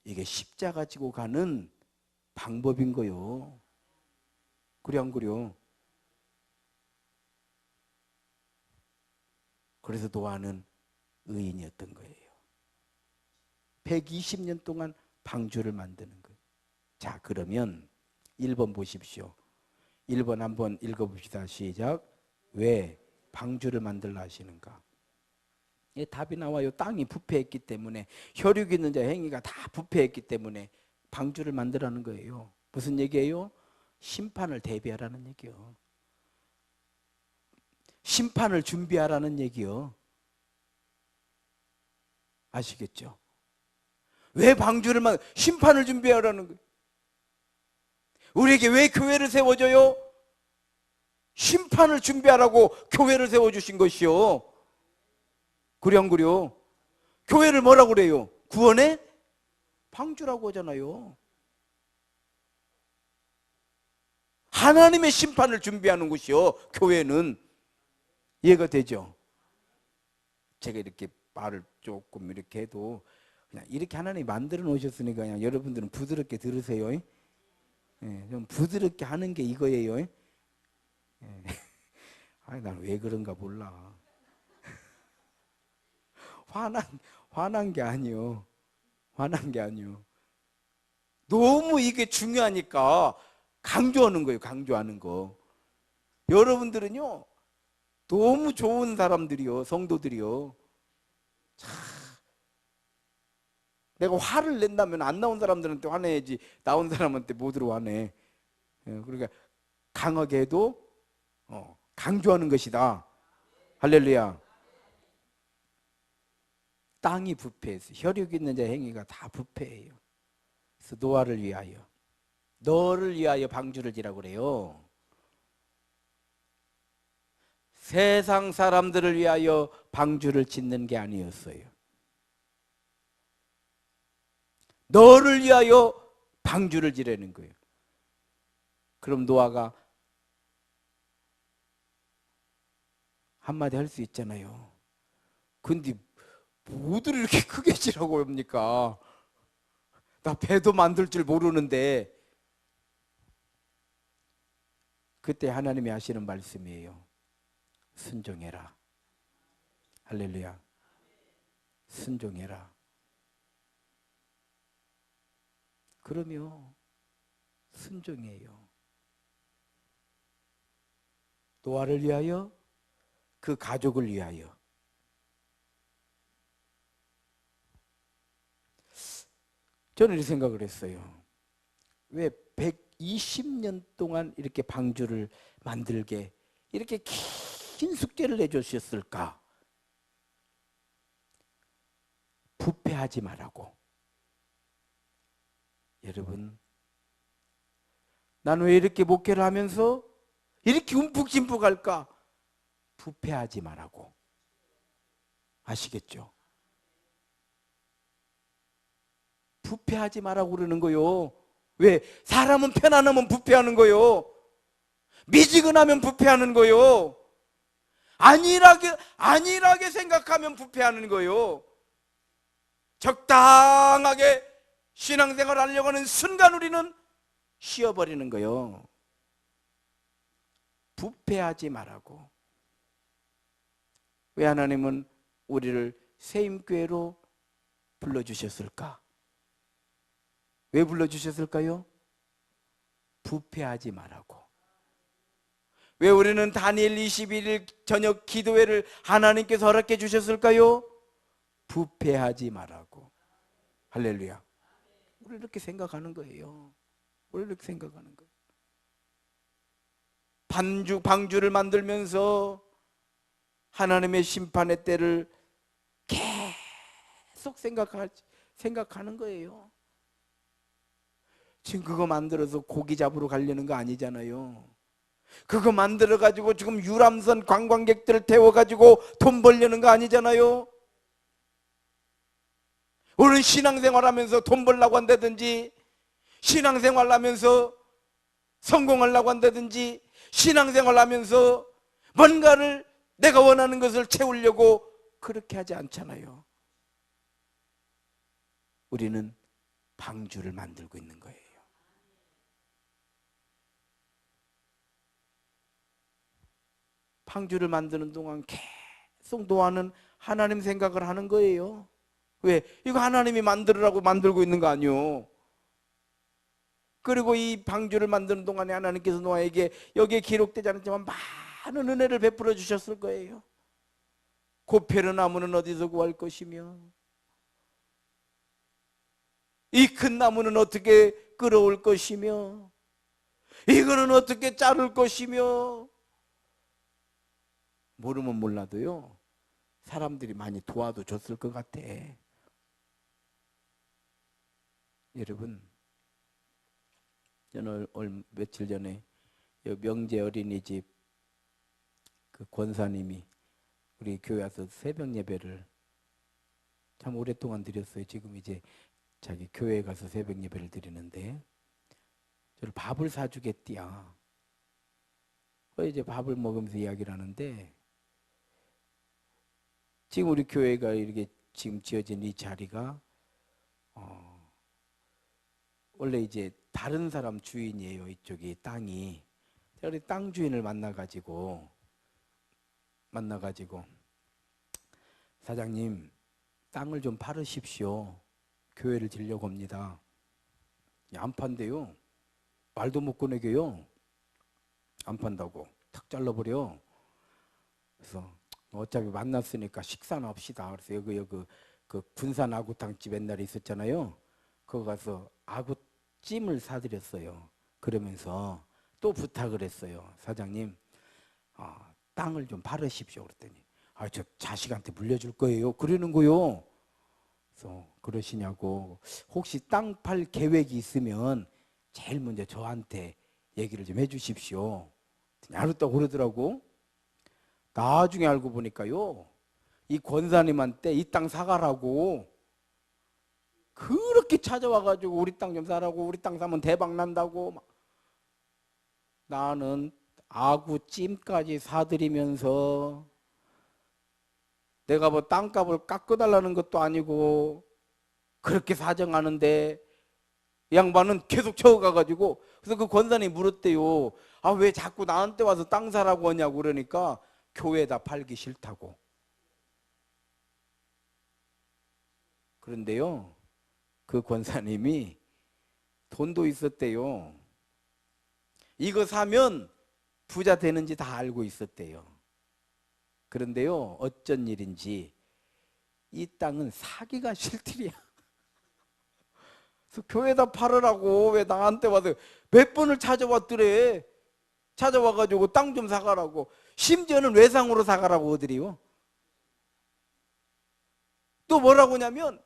이게 십자가 지고 가는 방법인 거요. 그래 안 그래요? 그래서 노아는 의인이었던 거예요. 120년 동안 방주를 만드는 거예요. 자, 그러면 1번 보십시오. 1번 한번 읽어봅시다. 시작. 왜 방주를 만들라 하시는가? 예, 답이 나와요. 땅이 부패했기 때문에, 혈육 있는 자 행위가 다 부패했기 때문에 방주를 만들라는 거예요. 무슨 얘기예요? 심판을 대비하라는 얘기요. 심판을 준비하라는 얘기요. 아시겠죠? 왜 방주를 심판을 준비하라는 거예요. 우리에게 왜 교회를 세워줘요? 심판을 준비하라고 교회를 세워주신 것이요. 그래 안 그래요? 교회를 뭐라고 그래요? 구원의 방주라고 하잖아요. 하나님의 심판을 준비하는 곳이요, 교회는. 이해가 되죠? 제가 이렇게 말을 조금 이렇게 해도 그냥 이렇게 하나님이 만들어 놓으셨으니까 그냥 여러분들은 부드럽게 들으세요. 예, 좀 부드럽게 하는 게 이거예요. 예. 아니, 난 왜 그런가 몰라. 화난 게 아니요. 화난 게 아니요. 너무 이게 중요하니까 강조하는 거예요. 강조하는 거. 여러분들은요, 너무 좋은 사람들이요. 성도들이요. 내가 화를 낸다면 안 나온 사람들한테 화내야지, 나온 사람한테 못으로 화내. 그러니까 강하게 해도 강조하는 것이다. 할렐루야. 땅이 부패해서 혈육 있는 자 행위가 다 부패해요. 그래서 노아를 위하여, 너를 위하여 방주를 지라고 그래요. 세상 사람들을 위하여 방주를 짓는 게 아니었어요. 너를 위하여 방주를 지라는 거예요. 그럼 노아가 한마디 할 수 있잖아요. 근데 뭐들 이렇게 크게 지라고 합니까? 나 배도 만들 줄 모르는데. 그때 하나님이 하시는 말씀이에요. 순종해라. 할렐루야. 순종해라. 그러면 순종해요. 노아를 위하여, 그 가족을 위하여. 저는 이렇게 생각을 했어요. 왜 120년 동안 이렇게 방주를 만들게 이렇게 긴 숙제를 내주셨을까? 부패하지 말라고. 여러분, 나는 왜 이렇게 목회를 하면서 이렇게 움푹짐푹할까? 부패하지 말라고. 아시겠죠? 부패하지 말라고 그러는 거요. 왜? 사람은 편안하면 부패하는 거요. 미지근하면 부패하는 거요. 안일하게 생각하면 부패하는 거요. 적당하게 신앙생활 하려고 하는 순간 우리는 쉬어버리는 거요. 부패하지 말라고. 왜 하나님은 우리를 세임교회로 불러주셨을까? 왜 불러주셨을까요? 부패하지 말라고. 왜 우리는 다니엘 21일 저녁 기도회를 하나님께서 허락해 주셨을까요? 부패하지 말라고. 할렐루야. 우리 이렇게 생각하는 거예요. 우리 이렇게 생각하는 거예요. 방주를 만들면서 하나님의 심판의 때를 계속 생각하는 거예요. 지금 그거 만들어서 고기 잡으러 가려는 거 아니잖아요. 그거 만들어가지고 지금 유람선 관광객들을 태워가지고 돈 벌려는 거 아니잖아요. 우리는 신앙생활 하면서 돈 벌려고 한다든지, 신앙생활 하면서 성공하려고 한다든지, 신앙생활 하면서 뭔가를 내가 원하는 것을 채우려고 그렇게 하지 않잖아요. 우리는 방주를 만들고 있는 거예요. 방주를 만드는 동안 계속 노아는 하나님 생각을 하는 거예요. 왜? 이거 하나님이 만들으라고 만들고 있는 거 아니요. 그리고 이 방주를 만드는 동안에 하나님께서 노아에게 여기에 기록되지 않았지만 많은 은혜를 베풀어 주셨을 거예요. 고페르 나무는 어디서 구할 것이며, 이 큰 나무는 어떻게 끌어올 것이며, 이거는 어떻게 자를 것이며. 모르면 몰라도요, 사람들이 많이 도와도 줬을 것 같아. 여러분, 저는 며칠 전에 명재 어린이집 그 권사님이 우리 교회 와서 새벽 예배를 참 오랫동안 드렸어요. 지금 이제 자기 교회에 가서 새벽 예배를 드리는데, 저를 밥을 사주겠디야. 이제 밥을 먹으면서 이야기를 하는데, 지금 우리 교회가 이렇게 지금 지어진 이 자리가 원래 이제 다른 사람 주인이에요. 이쪽이 땅이. 제가 우리 땅 주인을 만나가지고 사장님, 땅을 좀 팔으십시오. 교회를 지려고 합니다. 안 판대요. 말도 못 꺼내게요. 안 판다고 탁 잘라버려. 그래서 어차피 만났으니까 식사나 합시다. 그래서 여기 그 군산 아구탕집 옛날에 있었잖아요. 거기 가서 아구찜을 사드렸어요. 그러면서 또 부탁을 했어요. 사장님, 땅을 좀 팔으십시오. 그랬더니 저 자식한테 물려줄 거예요. 그러는 거요. 그래서 그러시냐고. 혹시 땅 팔 계획이 있으면 제일 먼저 저한테 얘기를 좀 해주십시오. 알았다고 그러더라고. 나중에 알고 보니까요, 이 권사님한테 이 땅 사가라고 그렇게 찾아와가지고 우리 땅 좀 사라고, 우리 땅 사면 대박 난다고. 나는 아구찜까지 사드리면서 내가 뭐 땅값을 깎아달라는 것도 아니고 그렇게 사정하는데 이 양반은 계속 쳐가가지고, 그래서 그 권사님이 물었대요. 아, 왜 자꾸 나한테 와서 땅 사라고 하냐고. 그러니까 교회에다 팔기 싫다고. 그런데요, 그 권사님이 돈도 있었대요. 이거 사면 부자 되는지 다 알고 있었대요. 그런데요, 어쩐 일인지 이 땅은 사기가 싫더랴. 그래서 교회에다 팔으라고 왜 나한테 와서 몇 번을 찾아왔더래. 찾아와가지고 땅 좀 사가라고. 심지어는 외상으로 사가라고 하더래요. 또 뭐라고 하냐면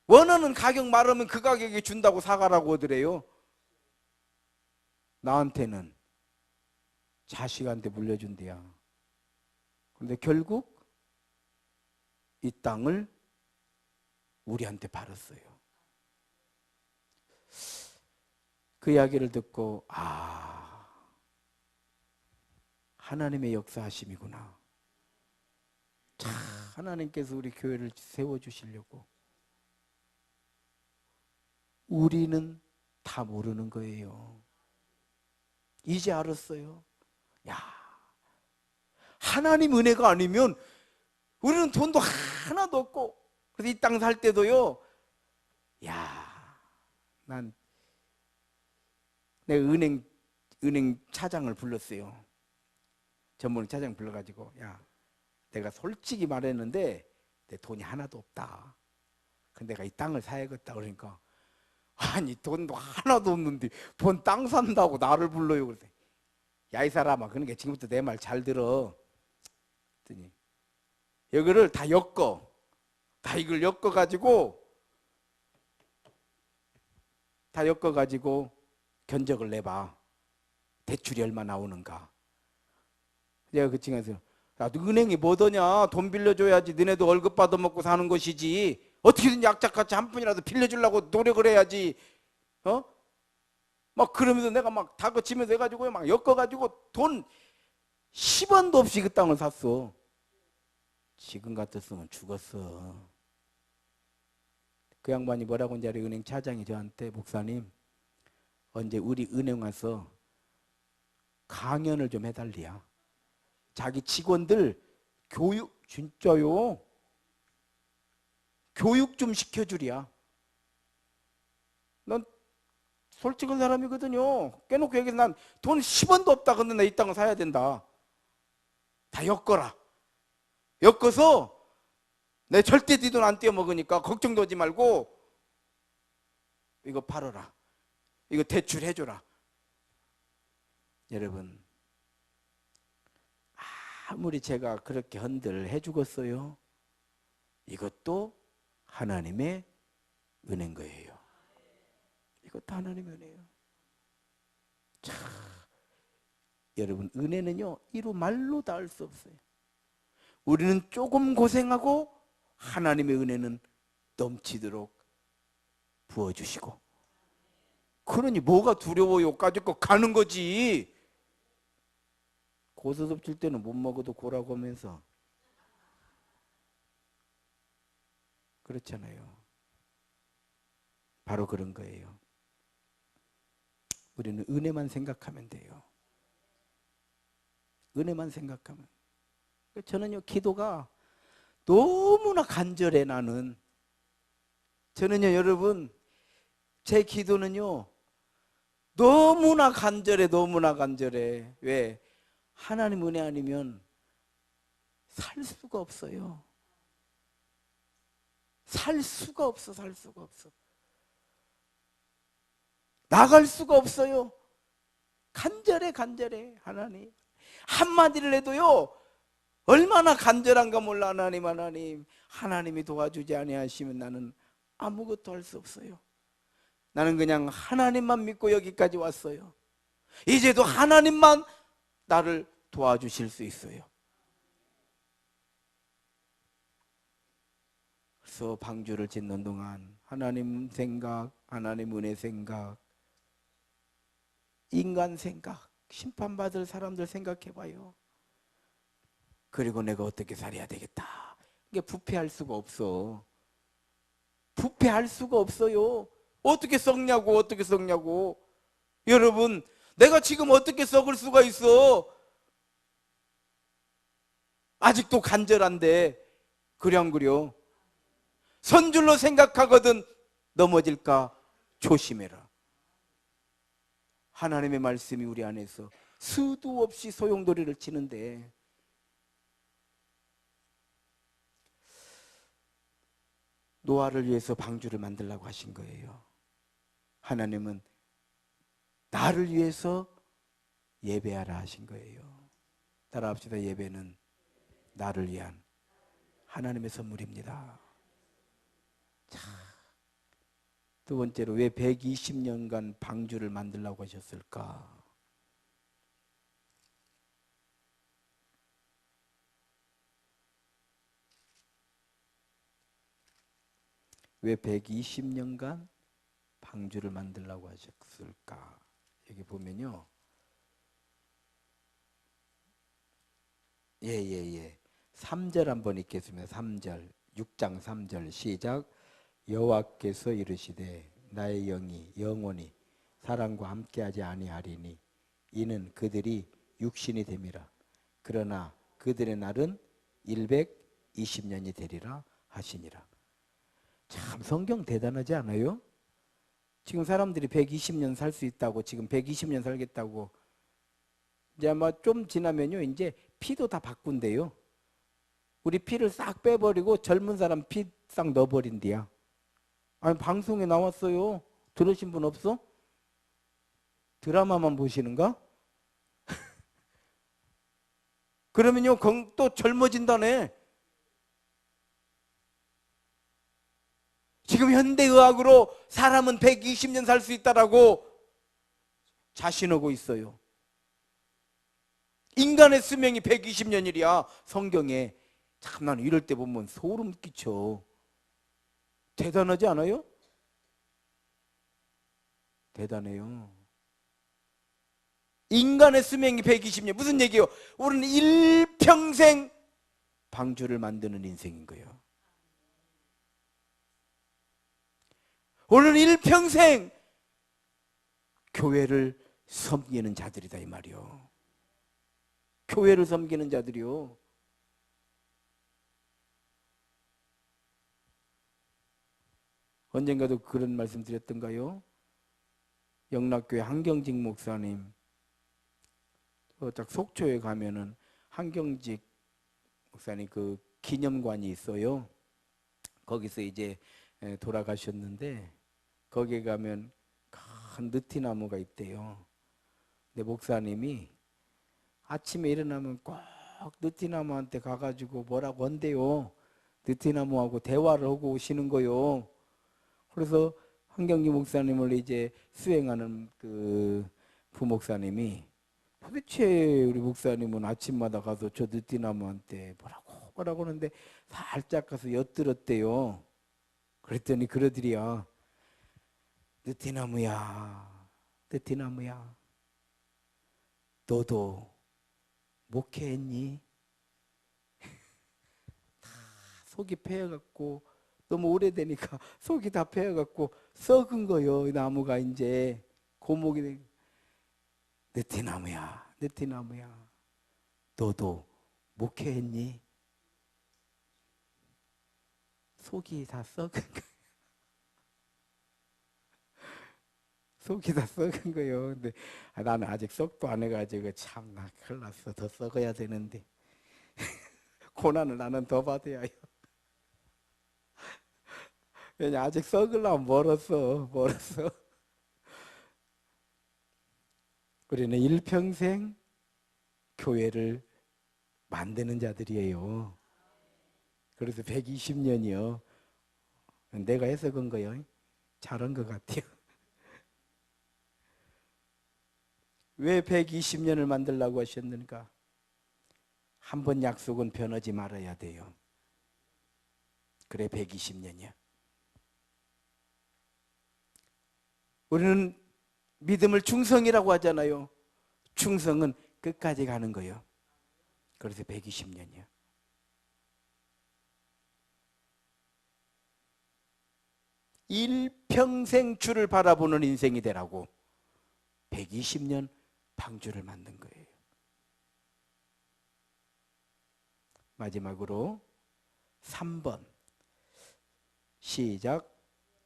원하는 가격 말하면 그 가격에 준다고 사가라고 하더래요. 나한테는 자식한테 물려준대야. 그런데 결국 이 땅을 우리한테 팔았어요. 그 이야기를 듣고 하나님의 역사하심이구나. 참 하나님께서 우리 교회를 세워주시려고. 우리는 다 모르는 거예요. 이제 알았어요. 야, 하나님 은혜가 아니면 우리는 돈도 하나도 없고, 그래서 이 땅 살 때도요, 난 내 은행 차장을 불렀어요. 전문 차장 불러가지고, 내가 솔직히 말했는데 내 돈이 하나도 없다. 근데 내가 이 땅을 사야겠다. 그러니까 아니 돈도 하나도 없는데 뭔 땅 산다고 나를 불러요. 그래서 야, 이 사람아, 그러니까 지금부터 내 말 잘 들어. 그랬더니 여기를 다 엮어. 다 이걸 엮어가지고 견적을 내봐. 대출이 얼마 나오는가. 내가 그 층에서 야, 너 은행이 뭐더냐. 돈 빌려줘야지. 너네도 월급 받아먹고 사는 것이지. 어떻게든 약자같이 한 푼이라도 빌려주려고 노력을 해야지. 막 그러면서 내가 막 다그치면서 해가지고 막 엮어가지고 돈 10원도 없이 그 땅을 샀어. 지금 같았으면 죽었어. 그 양반이 뭐라고 하는지 알아요? 은행 차장이 저한테, 목사님 언제 우리 은행 와서 강연을 좀 해달리야. 자기 직원들 교육, 진짜요, 교육 좀 시켜주랴. 난 솔직한 사람이거든요. 깨놓고 얘기해서 난 돈 10원도 없다. 근데 나 이 땅을 사야 된다. 다 엮어라. 엮어서 내 절대 네 돈 안 떼어먹으니까 걱정도 하지 말고 이거 팔아라. 이거 대출해줘라. 여러분, 아무리 제가 그렇게 헌들 해주겠어요? 이것도 하나님의 은혜인 거예요. 이것도 하나님의 은혜예요. 참, 여러분, 은혜는요 이루 말로 다 할 수 없어요. 우리는 조금 고생하고 하나님의 은혜는 넘치도록 부어주시고. 그러니 뭐가 두려워요? 까짓거 가는 거지. 고스톱 칠 때는 못 먹어도 고라고 하면서 그렇잖아요. 바로 그런 거예요. 우리는 은혜만 생각하면 돼요. 은혜만 생각하면. 저는요 기도가 너무나 간절해. 저는요 여러분, 제 기도는요 너무나 간절해. 너무나 간절해. 왜? 하나님 은혜 아니면 살 수가 없어요. 살 수가 없어. 살 수가 없어. 나갈 수가 없어요. 간절해. 간절해. 하나님 한마디를 해도요 얼마나 간절한가 몰라. 하나님이 도와주지 아니하시면 나는 아무것도 할 수 없어요. 나는 그냥 하나님만 믿고 여기까지 왔어요. 이제도 하나님만 나를 도와주실 수 있어요. 그래서 방주를 짓는 동안 하나님 생각, 하나님 은혜 생각, 인간 생각, 심판받을 사람들 생각해봐요. 그리고 내가 어떻게 살아야 되겠다. 이게 부패할 수가 없어. 부패할 수가 없어요. 어떻게 썩냐고, 어떻게 썩냐고. 여러분, 내가 지금 어떻게 썩을 수가 있어? 아직도 간절한데, 그래 안 그려? 선줄로 생각하거든 넘어질까 조심해라. 하나님의 말씀이 우리 안에서 수도 없이 소용돌이를 치는데, 노아를 위해서 방주를 만들라고 하신 거예요. 하나님은 나를 위해서 예배하라 하신 거예요. 따라합시다. 예배는 나를 위한 하나님의 선물입니다. 자, 두 번째로 왜 120년간 방주를 만들라고 하셨을까? 왜 120년간 방주를 만들라고 하셨을까? 여기 보면요. 3절 한번 읽겠습니다. 3절. 6장 3절 시작. 여호와께서 이르시되 나의 영이 영원히 사람과 함께하지 아니하리니 이는 그들이 육신이 됨이라. 그러나 그들의 날은 120년이 되리라 하시니라. 참 성경 대단하지 않아요? 지금 사람들이 120년 살 수 있다고, 지금 120년 살겠다고, 이제 아마 좀 지나면요, 이제 피도 다 바꾼대요. 우리 피를 싹 빼버리고 젊은 사람 피 싹 넣어버린대야. 아니, 방송에 나왔어요. 들으신 분 없어? 드라마만 보시는가? 그러면요, 또 젊어진다네. 지금 현대의학으로 사람은 120년 살 수 있다라고 자신하고 있어요. 인간의 수명이 120년이랴 성경에. 참 나는 이럴 때 보면 소름 끼쳐. 대단하지 않아요? 대단해요. 인간의 수명이 120년. 무슨 얘기예요? 우리는 일평생 방주를 만드는 인생인 거예요. 우리는 일평생 교회를 섬기는 자들이다 이 말이요. 교회를 섬기는 자들이요. 언젠가도 그런 말씀 드렸던가요? 영락교회 한경직 목사님, 딱 속초에 가면은 한경직 목사님 그 기념관이 있어요. 거기서 이제 돌아가셨는데 거기에 가면 큰 느티나무가 있대요. 근데 목사님이 아침에 일어나면 꼭 느티나무한테 가가지고 뭐라고 한대요. 느티나무하고 대화를 하고 오시는 거요. 그래서 한경기 목사님을 이제 수행하는 그 부목사님이 도대체 우리 목사님은 아침마다 가서 저 느티나무한테 뭐라고 하는데 살짝 가서 엿들었대요. 그랬더니 그러더리야. 느티나무야, 느티나무야, 너도 목회했니? 다 속이 패여갖고 너무 오래되니까 속이 다 패여갖고 썩은 거요. 나무가 이제 고목이 된. 느티나무야, 느티나무야, 너도 목회했니? 속이 다 썩은 거예요. 속이 다 썩은 거예요. 근데 나는 아직 썩도 안 해가지고 참 큰일 났어. 더 썩어야 되는데 고난을 나는 더 받아야 해요. 왜냐 아직 썩으려면 멀었어. 우리는 일평생 교회를 만드는 자들이에요. 그래서 120년이요. 내가 해서 그런 거예요. 잘한 것 같아요. 왜 120년을 만들라고 하셨는가? 한 번 약속은 변하지 말아야 돼요. 그래 120년이야. 우리는 믿음을 충성이라고 하잖아요. 충성은 끝까지 가는 거예요. 그래서 120년이야. 일평생 주를 바라보는 인생이 되라고 120년 방주를 만든 거예요. 마지막으로 3번 시작.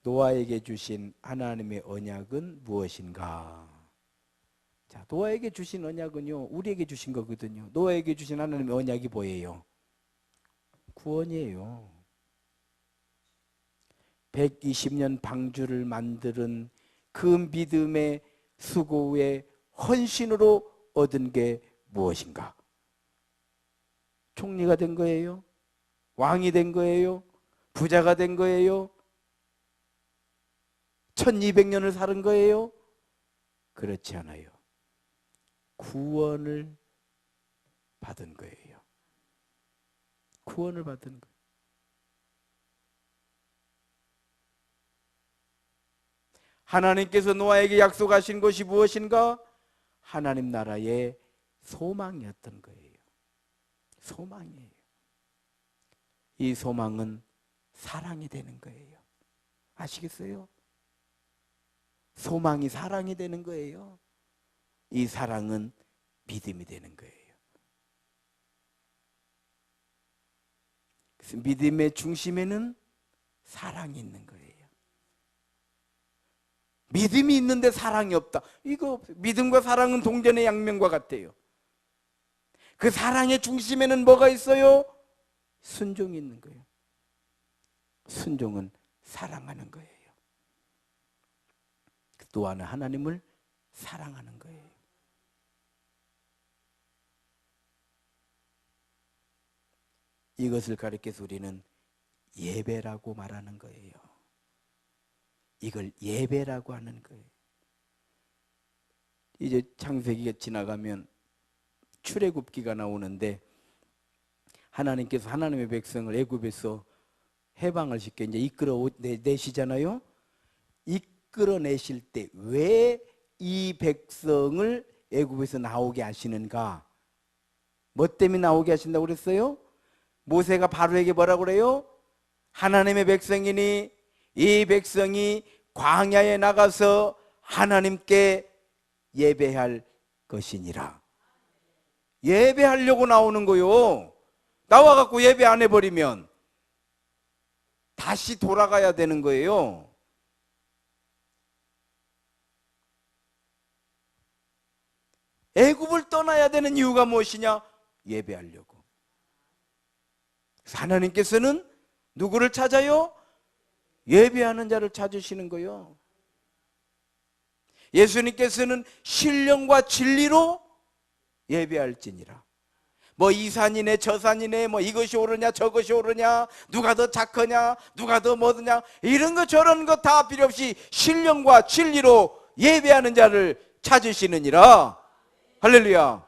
노아에게 주신 하나님의 언약은 무엇인가? 자, 노아에게 주신 언약은요, 우리에게 주신 거거든요. 노아에게 주신 하나님의 언약이 뭐예요? 구원이에요. 120년 방주를 만드는 그 믿음의 수고의 헌신으로 얻은 게 무엇인가? 총리가 된 거예요? 왕이 된 거예요? 부자가 된 거예요? 1200년을 사는 거예요? 그렇지 않아요. 구원을 받은 거예요. 구원을 받은 거예요. 하나님께서 노아에게 약속하신 것이 무엇인가? 하나님 나라의 소망이었던 거예요. 소망이에요. 이 소망은 사랑이 되는 거예요. 아시겠어요? 소망이 사랑이 되는 거예요. 이 사랑은 믿음이 되는 거예요. 그래서 믿음의 중심에는 사랑이 있는 거예요. 믿음이 있는데 사랑이 없다. 이거 믿음과 사랑은 동전의 양면과 같아요. 그 사랑의 중심에는 뭐가 있어요? 순종이 있는 거예요. 순종은 사랑하는 거예요. 또 하나 하나님을 사랑하는 거예요. 이것을 가리켜서 우리는 예배라고 말하는 거예요. 이걸 예배라고 하는 거예요. 이제 창세기가 지나가면 출애굽기가 나오는데 하나님께서 하나님의 백성을 애굽에서 해방을 시켜 이제 이끌어 내시잖아요. 이끌어내실 때 왜 이 백성을 애굽에서 나오게 하시는가? 뭐 때문에 나오게 하신다고 그랬어요? 모세가 바로에게 뭐라고 그래요? 하나님의 백성이니 이 백성이 광야에 나가서 하나님께 예배할 것이니라. 예배하려고 나오는 거요. 나와갖고 예배 안 해버리면 다시 돌아가야 되는 거예요. 애굽을 떠나야 되는 이유가 무엇이냐? 예배하려고. 하나님께서는 누구를 찾아요? 예배하는 자를 찾으시는 거예요. 예수님께서는 신령과 진리로 예배할지니라. 뭐 이 산이네 저 산이네 뭐 이것이 옳으냐 저것이 옳으냐 누가 더 착하냐 누가 더 뭐더냐 이런 거 저런 거 다 필요 없이 신령과 진리로 예배하는 자를 찾으시느니라. 할렐루야.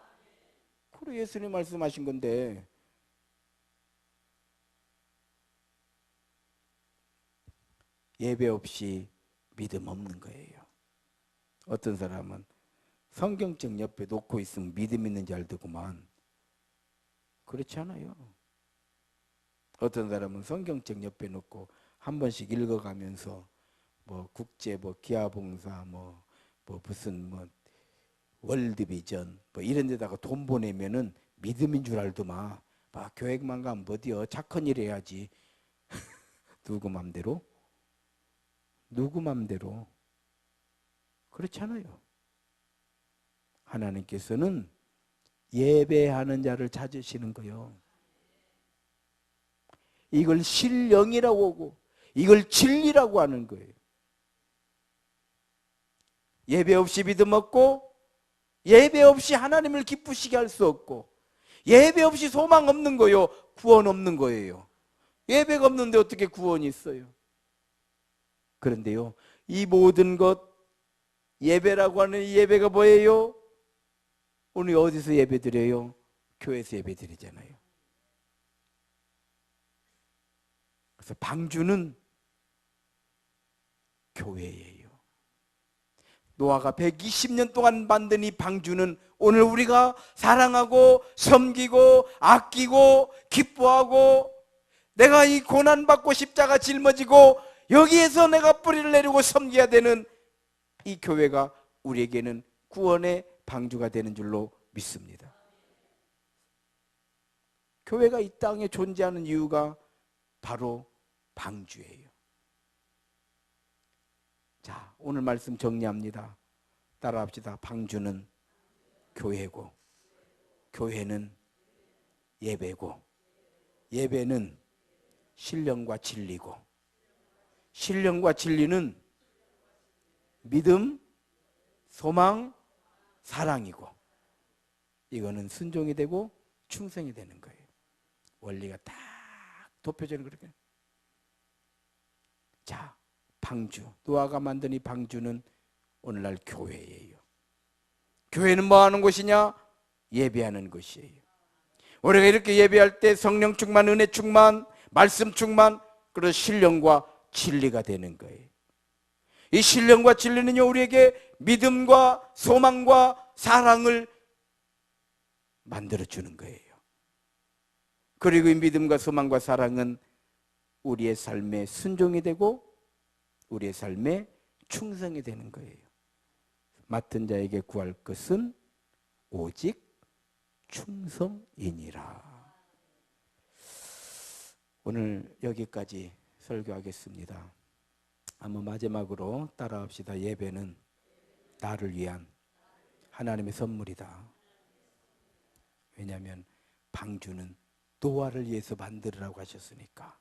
그래 예수님 말씀하신 건데 예배 없이 믿음 없는 거예요. 어떤 사람은 성경책 옆에 놓고 있으면 믿음 있는 줄 알더구만. 그렇지 않아요. 어떤 사람은 성경책 옆에 놓고 한 번씩 읽어가면서 뭐 국제 뭐 기아봉사 뭐 무슨 뭐 월드비전 뭐 이런 데다가 돈 보내면은 믿음인 줄 알더만. 막 교회만 가면 어디요? 착한 일 해야지. 누구 맘대로? 누구 맘대로? 그렇지 않아요. 하나님께서는 예배하는 자를 찾으시는 거요. 이걸 신령이라고 하고 이걸 진리라고 하는 거예요. 예배 없이 믿음 없고 예배 없이 하나님을 기쁘시게 할 수 없고 예배 없이 소망 없는 거요. 구원 없는 거예요. 예배가 없는데 어떻게 구원이 있어요? 그런데요, 이 모든 것 예배라고 하는 이 예배가 뭐예요? 오늘 어디서 예배 드려요? 교회에서 예배 드리잖아요. 그래서 방주는 교회예요. 노아가 120년 동안 만든 이 방주는 오늘 우리가 사랑하고 섬기고 아끼고 기뻐하고 내가 이 고난받고 십자가 짊어지고 여기에서 내가 뿌리를 내리고 섬겨야 되는 이 교회가 우리에게는 구원의 방주가 되는 줄로 믿습니다. 교회가 이 땅에 존재하는 이유가 바로 방주예요. 자, 오늘 말씀 정리합니다. 따라합시다. 방주는 교회고, 교회는 예배고, 예배는 신령과 진리고, 신령과 진리는 믿음, 소망, 사랑이고, 이거는 순종이 되고 충성이 되는 거예요. 원리가 딱 도표적으로 그렇게. 자, 방주, 노아가 만든 이 방주는 오늘날 교회예요. 교회는 뭐 하는 곳이냐? 예배하는 곳이에요. 우리가 이렇게 예배할 때 성령 충만, 은혜 충만, 말씀 충만, 그런 신령과 진리가 되는 거예요. 이 신령과 진리는요, 우리에게 믿음과 소망과 사랑을 만들어주는 거예요. 그리고 이 믿음과 소망과 사랑은 우리의 삶에 순종이 되고 우리의 삶에 충성이 되는 거예요. 맡은 자에게 구할 것은 오직 충성이니라. 오늘 여기까지 설교하겠습니다. 한번 마지막으로 따라합시다. 예배는 나를 위한 하나님의 선물이다. 왜냐하면 방주는 노아를 위해서 만들으라고 하셨으니까.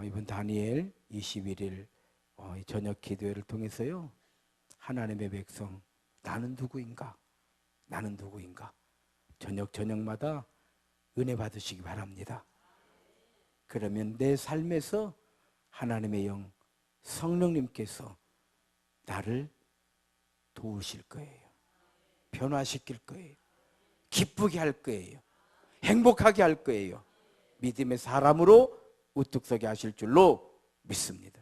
이번 다니엘 21일 저녁 기도회를 통해서요, 하나님의 백성, 나는 누구인가? 나는 누구인가? 저녁마다 은혜 받으시기 바랍니다. 그러면 내 삶에서 하나님의 영, 성령님께서 나를 도우실 거예요. 변화시킬 거예요. 기쁘게 할 거예요. 행복하게 할 거예요. 믿음의 사람으로 우뚝 서게 하실 줄로 믿습니다.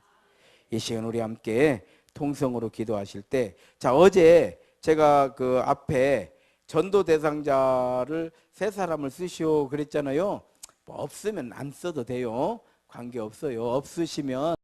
이 시간 우리 함께 통성으로 기도하실 때, 자, 어제 제가 그 앞에 전도 대상자를 3사람을 쓰시오 그랬잖아요. 뭐 없으면 안 써도 돼요. 관계없어요. 없으시면